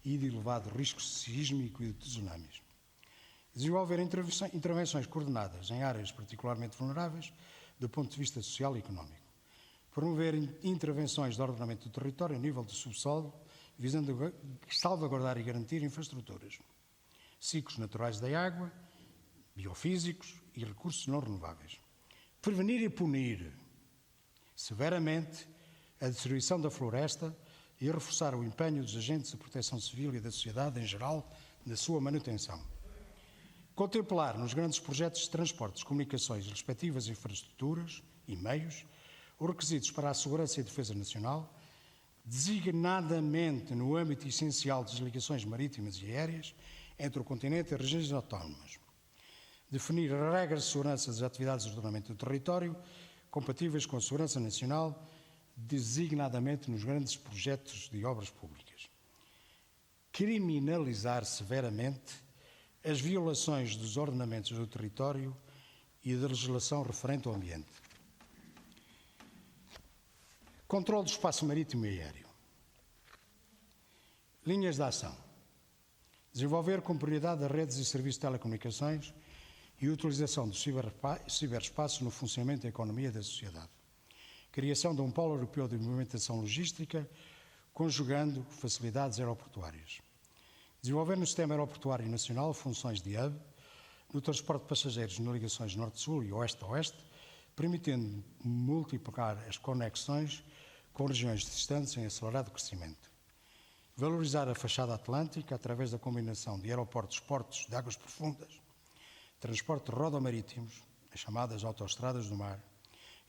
[SPEAKER 2] e de elevado risco sísmico e de tsunamis. Desenvolver intervenções coordenadas em áreas particularmente vulneráveis do ponto de vista social e económico. Promover intervenções de ordenamento do território a nível do subsolo, visando salvaguardar e garantir infraestruturas, ciclos naturais da água, biofísicos e recursos não renováveis. Prevenir e punir severamente a destruição da floresta e reforçar o empenho dos agentes de proteção civil e da sociedade em geral na sua manutenção. Contemplar nos grandes projetos de transportes, comunicações e respectivas infraestruturas e meios os requisitos para a segurança e defesa nacional, designadamente no âmbito essencial das ligações marítimas e aéreas entre o continente e as regiões autónomas. Definir regras de segurança das atividades de ordenamento do território compatíveis com a segurança nacional, designadamente nos grandes projetos de obras públicas. Criminalizar severamente as violações dos ordenamentos do território e da legislação referente ao ambiente. Controle do espaço marítimo e aéreo. Linhas de ação. Desenvolver com prioridade as redes e serviços de telecomunicações e utilização do ciberespaço no funcionamento da economia e da sociedade. Criação de um polo europeu de movimentação logística, conjugando facilidades aeroportuárias. Desenvolver no sistema aeroportuário nacional funções de hub, no transporte de passageiros nas ligações norte-sul e oeste-oeste, permitindo multiplicar as conexões com regiões distantes em acelerado crescimento. Valorizar a fachada atlântica através da combinação de aeroportos, portos de águas profundas, transportes rodomarítimos, as chamadas autoestradas do mar,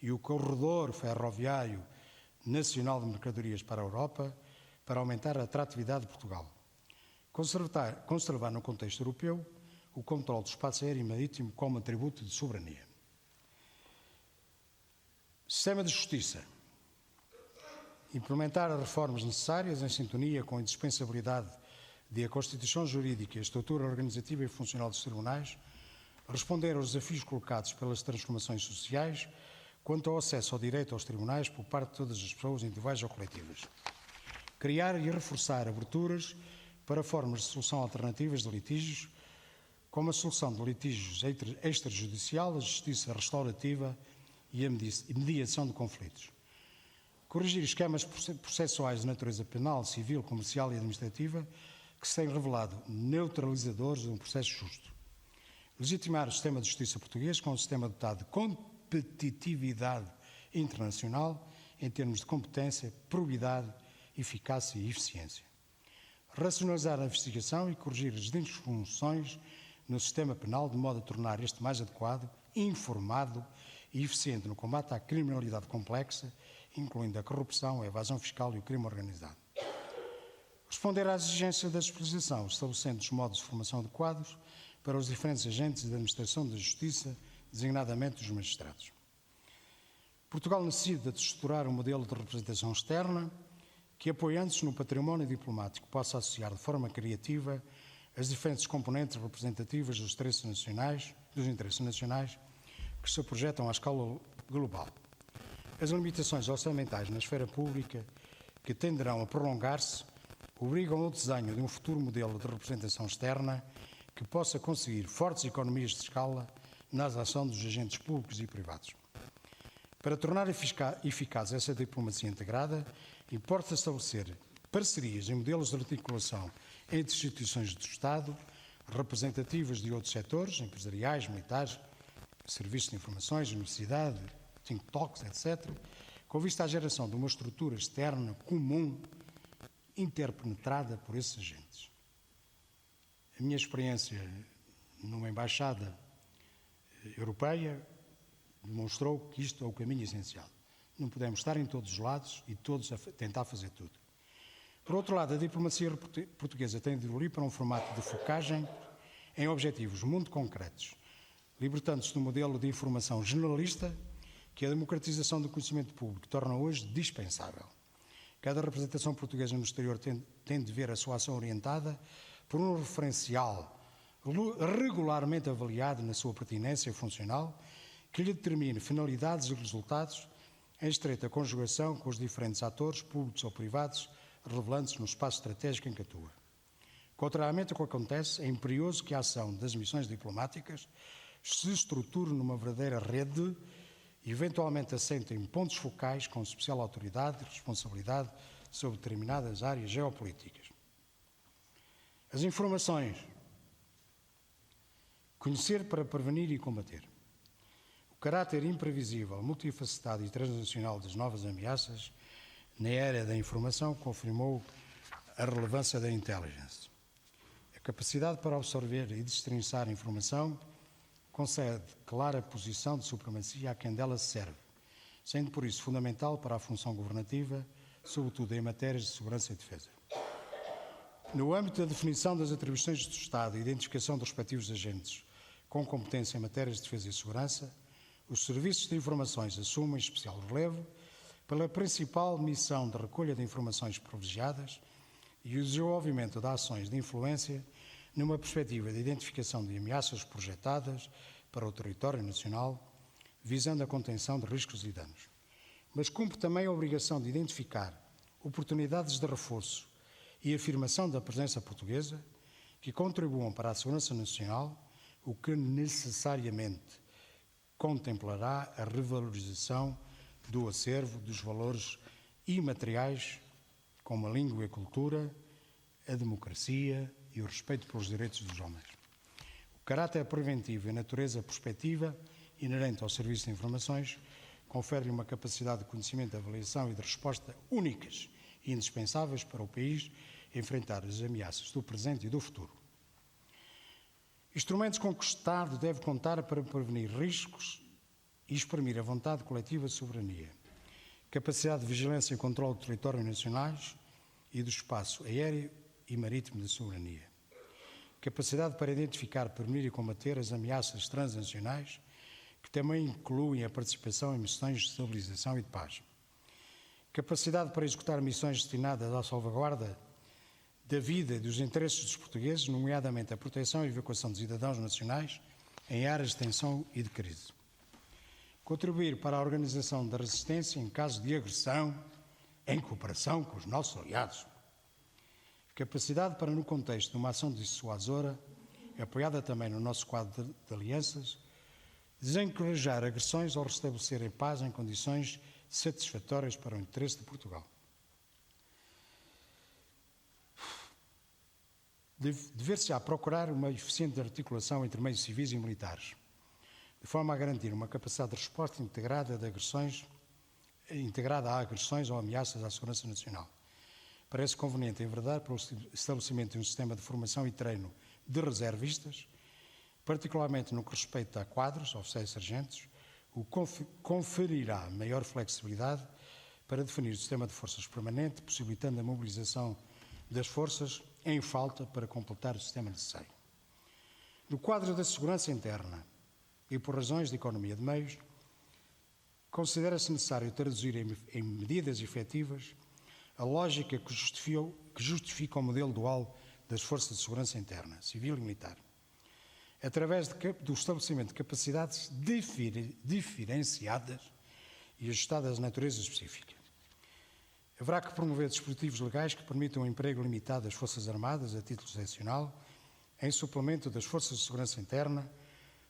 [SPEAKER 2] e o corredor ferroviário nacional de mercadorias para a Europa, para aumentar a atratividade de Portugal. Conservar no contexto europeu o controle do espaço aéreo e marítimo como atributo de soberania. Sistema de justiça. Implementar as reformas necessárias em sintonia com a indispensabilidade de a Constituição Jurídica e a estrutura organizativa e funcional dos tribunais responder aos desafios colocados pelas transformações sociais quanto ao acesso ao direito aos tribunais por parte de todas as pessoas, individuais ou coletivas. Criar e reforçar aberturas para formas de solução alternativas de litígios, como a solução de litígios extrajudicial, a justiça restaurativa e a mediação de conflitos. Corrigir esquemas processuais de natureza penal, civil, comercial e administrativa que se têm revelado neutralizadores de um processo justo. Legitimar o sistema de justiça português com um sistema dotado de competitividade internacional em termos de competência, probidade, eficácia e eficiência. Racionalizar a investigação e corrigir as disfunções no sistema penal de modo a tornar este mais adequado, informado e eficiente no combate à criminalidade complexa, incluindo a corrupção, a evasão fiscal e o crime organizado. Responder às exigências da especialização, estabelecendo os modos de formação adequados para os diferentes agentes da administração da justiça, designadamente os magistrados. Portugal necessita de estruturar um modelo de representação externa que, apoiando-se no património diplomático, possa associar de forma criativa as diferentes componentes representativas dos interesses nacionais que se projetam à escala global. As limitações orçamentais na esfera pública, que tenderão a prolongar-se, obrigam ao desenho de um futuro modelo de representação externa que possa conseguir fortes economias de escala na ação dos agentes públicos e privados. Para tornar eficaz essa diplomacia integrada, importa estabelecer parcerias e modelos de articulação entre instituições do Estado, representativas de outros setores, empresariais, militares, serviços de informações, universidade, think talks, etc., com vista à geração de uma estrutura externa comum interpenetrada por esses agentes. A minha experiência numa embaixada europeia demonstrou que isto é o caminho essencial. Não podemos estar em todos os lados e todos a tentar fazer tudo. Por outro lado, a diplomacia portuguesa tem de evoluir para um formato de focagem em objetivos muito concretos, libertando-se do modelo de informação generalista que a democratização do conhecimento público torna hoje dispensável. Cada representação portuguesa no exterior tem de ver a sua ação orientada por um referencial regularmente avaliado na sua pertinência funcional, que lhe determine finalidades e resultados em estreita conjugação com os diferentes atores, públicos ou privados, relevantes no espaço estratégico em que atua. Contrariamente ao que acontece, é imperioso que a ação das missões diplomáticas se estruture numa verdadeira rede, eventualmente assente em pontos focais com especial autoridade e responsabilidade sobre determinadas áreas geopolíticas. As informações. Conhecer para prevenir e combater. O caráter imprevisível, multifacetado e transnacional das novas ameaças na era da informação confirmou a relevância da intelligence. A capacidade para absorver e destrinçar a informação concede clara posição de supremacia a quem dela se serve, sendo por isso fundamental para a função governativa, sobretudo em matérias de segurança e defesa. No âmbito da definição das atribuições do Estado e identificação dos respectivos agentes com competência em matérias de defesa e segurança, os serviços de informações assumem especial relevo pela principal missão de recolha de informações privilegiadas e o desenvolvimento de ações de influência numa perspectiva de identificação de ameaças projetadas para o território nacional, visando a contenção de riscos e danos. Mas cumpre também a obrigação de identificar oportunidades de reforço e afirmação da presença portuguesa que contribuam para a segurança nacional, o que necessariamente contemplará a revalorização do acervo dos valores imateriais como a língua e a cultura, a democracia e o respeito pelos direitos dos homens. O caráter preventivo e a natureza prospectiva inerente ao serviço de informações confere-lhe uma capacidade de conhecimento, de avaliação e de resposta únicas e indispensáveis para o país enfrentar as ameaças do presente e do futuro. Instrumentos com que o Estado deve contar para prevenir riscos e exprimir a vontade coletiva de soberania. Capacidade de vigilância e controle do território nacionais e do espaço aéreo e marítimo de soberania. Capacidade para identificar, prevenir e combater as ameaças transnacionais, que também incluem a participação em missões de estabilização e de paz. Capacidade para executar missões destinadas à salvaguarda da vida e dos interesses dos portugueses, nomeadamente a proteção e evacuação de cidadãos nacionais em áreas de tensão e de crise. contribuir para a organização da resistência em caso de agressão, em cooperação com os nossos aliados. Capacidade para, no contexto de uma ação dissuasora, apoiada também no nosso quadro de alianças, desencorajar agressões ou restabelecer a paz em condições satisfatórias para o interesse de Portugal. Dever-se-á procurar uma eficiente articulação entre meios civis e militares, de forma a garantir uma capacidade de resposta integrada a agressões ou ameaças à segurança nacional. Parece conveniente, em verdade, para o estabelecimento de um sistema de formação e treino de reservistas, particularmente no que respeita a quadros, oficiais e sargentos, o que conferirá maior flexibilidade para definir o sistema de forças permanente, possibilitando a mobilização das forças em falta para completar o sistema necessário. No quadro da segurança interna e por razões de economia de meios, considera-se necessário traduzir em medidas efetivas a lógica que justifica o modelo dual das forças de segurança interna, civil e militar, através do estabelecimento de capacidades diferenciadas e ajustadas à natureza específica. Haverá que promover dispositivos legais que permitam o emprego limitado das Forças Armadas a título excepcional, em suplemento das Forças de Segurança Interna,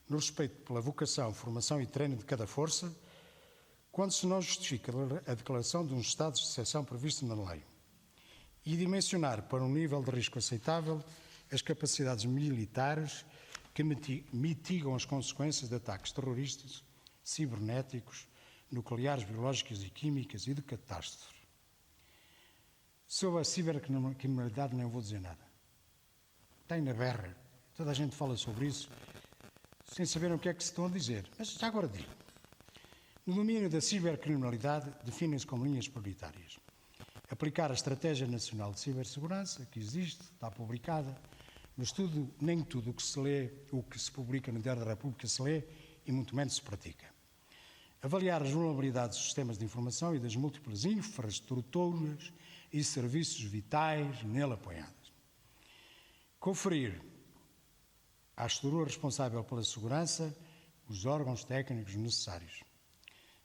[SPEAKER 2] no respeito pela vocação, formação e treino de cada força, quando se não justifica a declaração de uns estados de exceção previsto na lei, e dimensionar para um nível de risco aceitável as capacidades militares que mitigam as consequências de ataques terroristas, cibernéticos, nucleares, biológicas e químicas e de catástrofe. Sobre a cibercriminalidade nem vou dizer nada. Tem na berra. Toda a gente fala sobre isso, sem saber o que é que se estão a dizer. Mas já agora digo. No domínio da cibercriminalidade, definem-se como linhas prioritárias. Aplicar a Estratégia Nacional de Cibersegurança, que existe, está publicada, mas nem tudo o que se lê, o que se publica no Diário da República se lê e muito menos se pratica. Avaliar as vulnerabilidades dos sistemas de informação e das múltiplas infraestruturas e serviços vitais nele apoiadas. Conferir à estrutura responsável pela segurança os órgãos técnicos necessários.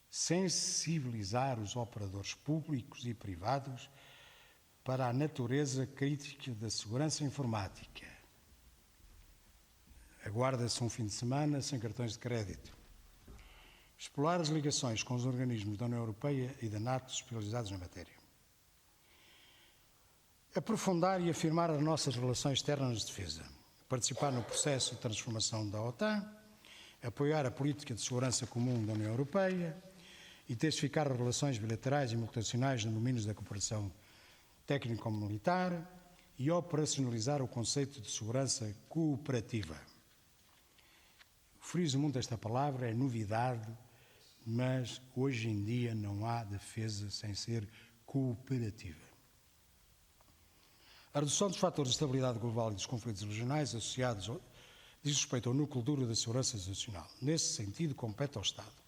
[SPEAKER 2] Sensibilizar os operadores públicos e privados para a natureza crítica da segurança informática. Aguarda-se um fim de semana sem cartões de crédito. Explorar as ligações com os organismos da União Europeia e da NATO especializados na matéria. Aprofundar e afirmar as nossas relações externas de defesa. Participar no processo de transformação da OTAN. Apoiar a política de segurança comum da União Europeia. Intensificar as relações bilaterais e multinacionais no domínio da cooperação técnico-militar e operacionalizar o conceito de segurança cooperativa. Friso muito esta palavra, é novidade, mas hoje em dia não há defesa sem ser cooperativa. A redução dos fatores de estabilidade global e dos conflitos regionais associados diz respeito ao núcleo duro da segurança nacional. Nesse sentido, compete ao Estado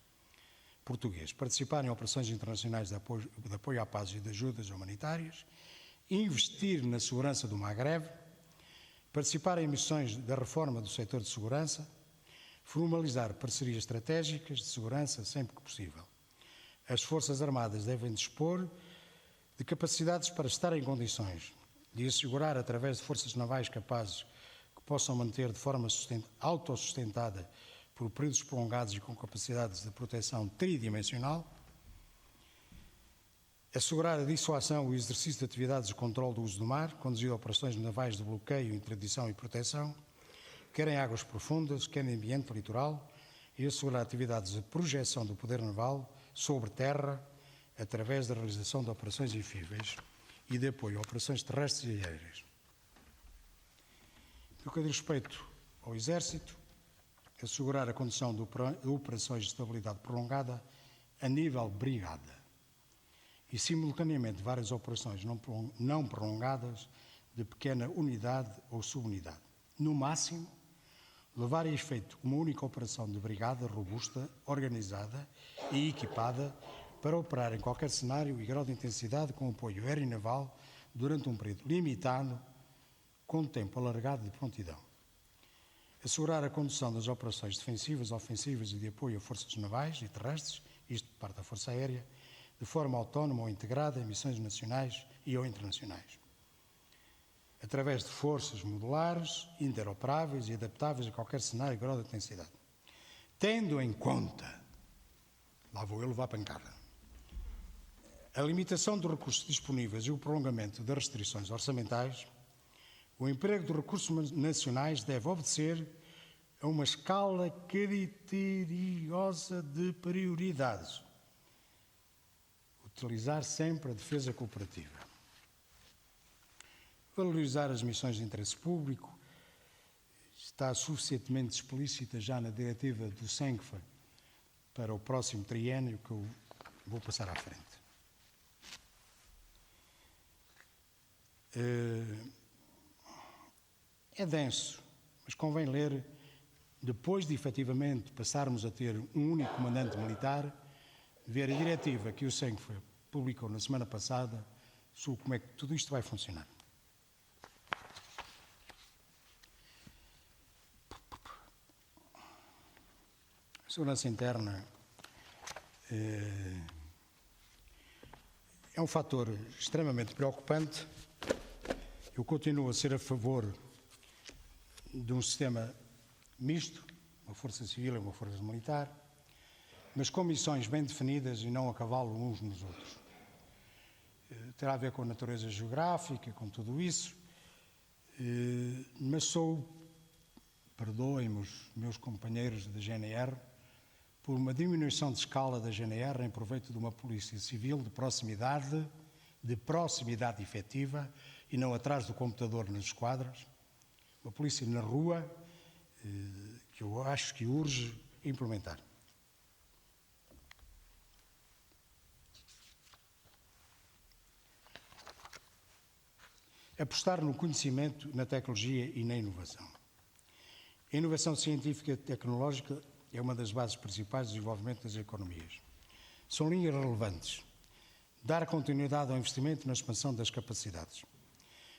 [SPEAKER 2] português participar em operações internacionais de apoio à paz e de ajudas humanitárias, investir na segurança do Magreb, participar em missões da reforma do setor de segurança, formalizar parcerias estratégicas de segurança sempre que possível. As Forças Armadas devem dispor de capacidades para estar em condições de assegurar, através de forças navais capazes que possam manter de forma autossustentada por períodos prolongados e com capacidades de proteção tridimensional, assegurar a dissuasão e o exercício de atividades de controle do uso do mar, conduzir operações navais de bloqueio, interdição e proteção, quer em águas profundas, quer em ambiente litoral, e assegurar atividades de projeção do poder naval sobre terra, através da realização de operações infíveis e de apoio a operações terrestres e aéreas. No que diz respeito ao Exército, assegurar a condução de operações de estabilidade prolongada a nível brigada e, simultaneamente, várias operações não prolongadas de pequena unidade ou subunidade. No máximo, levar a efeito uma única operação de brigada robusta, organizada e equipada para operar em qualquer cenário e grau de intensidade com apoio aéreo e naval durante um período limitado, com tempo alargado de prontidão. assegurar a condução das operações defensivas, ofensivas e de apoio a forças navais e terrestres, isto de parte da Força Aérea, de forma autónoma ou integrada em missões nacionais e ou internacionais, através de forças modulares, interoperáveis e adaptáveis a qualquer cenário e grau de intensidade, tendo em conta, lá vou eu levar pancada, a limitação dos recursos disponíveis e o prolongamento das restrições orçamentais. O emprego de recursos nacionais deve obedecer a uma escala criteriosa de prioridades. Utilizar sempre a defesa cooperativa. Valorizar as missões de interesse público. Está suficientemente explícita já na diretiva do SENCFA para o próximo triênio, que eu vou passar à frente. É denso, mas convém ler, depois de efetivamente passarmos a ter um único comandante militar, ver a diretiva que o SENCFA publicou na semana passada sobre como é que tudo isto vai funcionar. A segurança interna é um fator extremamente preocupante. Eu continuo a ser a favor de um sistema misto, uma força civil e uma força militar, mas com missões bem definidas e não a cavalo uns nos outros. Terá a ver com a natureza geográfica, com tudo isso, mas perdoem-me os meus companheiros da GNR, por uma diminuição de escala da GNR em proveito de uma polícia civil de proximidade efetiva e não atrás do computador nas esquadras, uma polícia na rua que eu acho que urge implementar. Apostar no conhecimento, na tecnologia e na inovação. A inovação científica e tecnológica é uma das bases principais do desenvolvimento das economias. São linhas relevantes. Dar continuidade ao investimento na expansão das capacidades.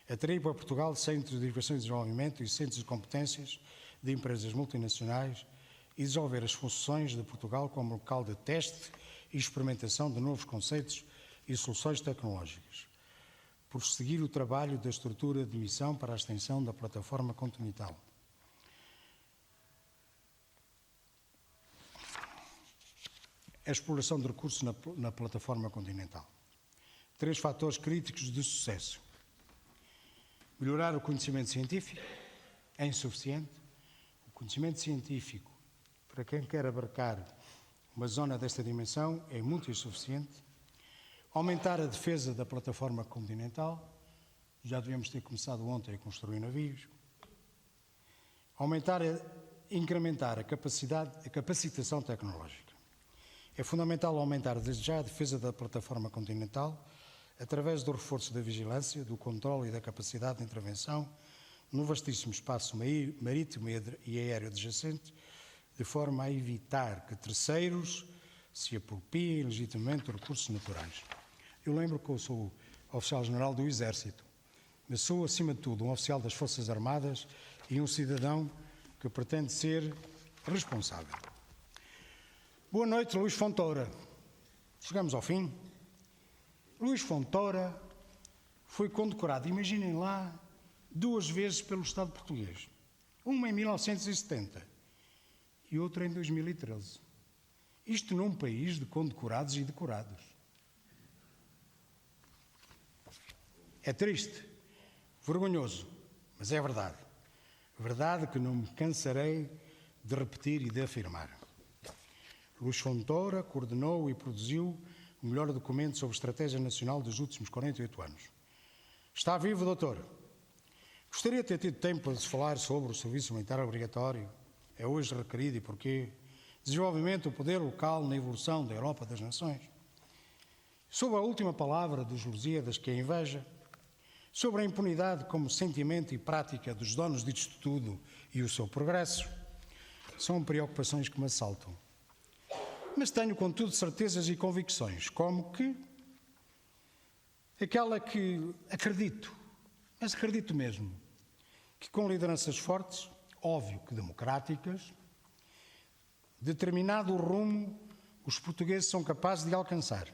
[SPEAKER 2] Atrair para Portugal centros de inovação e desenvolvimento e centros de competências de empresas multinacionais e desenvolver as funções de Portugal como local de teste e experimentação de novos conceitos e soluções tecnológicas. Prosseguir o trabalho da estrutura de missão para a extensão da plataforma continental. A exploração de recursos na plataforma continental. 3 fatores críticos de sucesso. Melhorar o conhecimento científico é insuficiente. O conhecimento científico, para quem quer abarcar uma zona desta dimensão, é muito insuficiente. Aumentar a defesa da plataforma continental. Já devíamos ter começado ontem a construir navios. Incrementar a capacitação tecnológica. É fundamental aumentar desde já a defesa da plataforma continental através do reforço da vigilância, do controle e da capacidade de intervenção no vastíssimo espaço marítimo e aéreo adjacente, de forma a evitar que terceiros se apropriem legitimamente de recursos naturais. Eu lembro que eu sou oficial-general do Exército, mas sou, acima de tudo, um oficial das Forças Armadas e um cidadão que pretende ser responsável. Boa noite, Luís Fontoura. Chegamos ao fim. Luís Fontoura foi condecorado, imaginem lá, 2 vezes pelo Estado português. Uma em 1970 e outra em 2013. Isto num país de condecorados e decorados. É triste, vergonhoso, mas é verdade. Verdade que não me cansarei de repetir e de afirmar. Luís Fontoura coordenou e produziu o melhor documento sobre estratégia nacional dos últimos 48 anos. Está vivo, doutor? Gostaria de ter tido tempo para se falar sobre o serviço militar obrigatório. É hoje requerido e porquê? Desenvolvimento do poder local na evolução da Europa das Nações. Sobre a última palavra dos Lusíadas, que é a inveja. Sobre a impunidade como sentimento e prática dos donos disto tudo e o seu progresso. São preocupações que me assaltam. Mas tenho, contudo, certezas e convicções, como que aquela que acredito, mas acredito mesmo, que com lideranças fortes, óbvio que democráticas, determinado o rumo os portugueses são capazes de alcançar.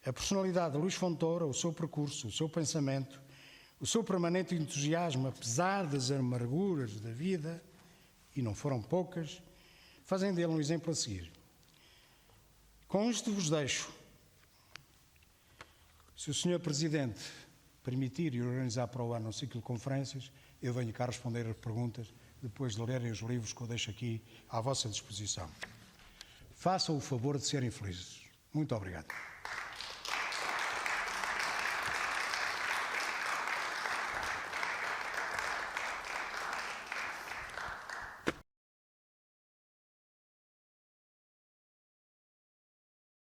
[SPEAKER 2] A personalidade de Luís Fontoura, o seu percurso, o seu pensamento, o seu permanente entusiasmo, apesar das amarguras da vida, e não foram poucas, fazem dele um exemplo a seguir. Com isto vos deixo. Se o Sr. Presidente permitir e organizar para o ano um ciclo de conferências, eu venho cá responder as perguntas depois de lerem os livros que eu deixo aqui à vossa disposição. Façam o favor de serem felizes. Muito obrigado.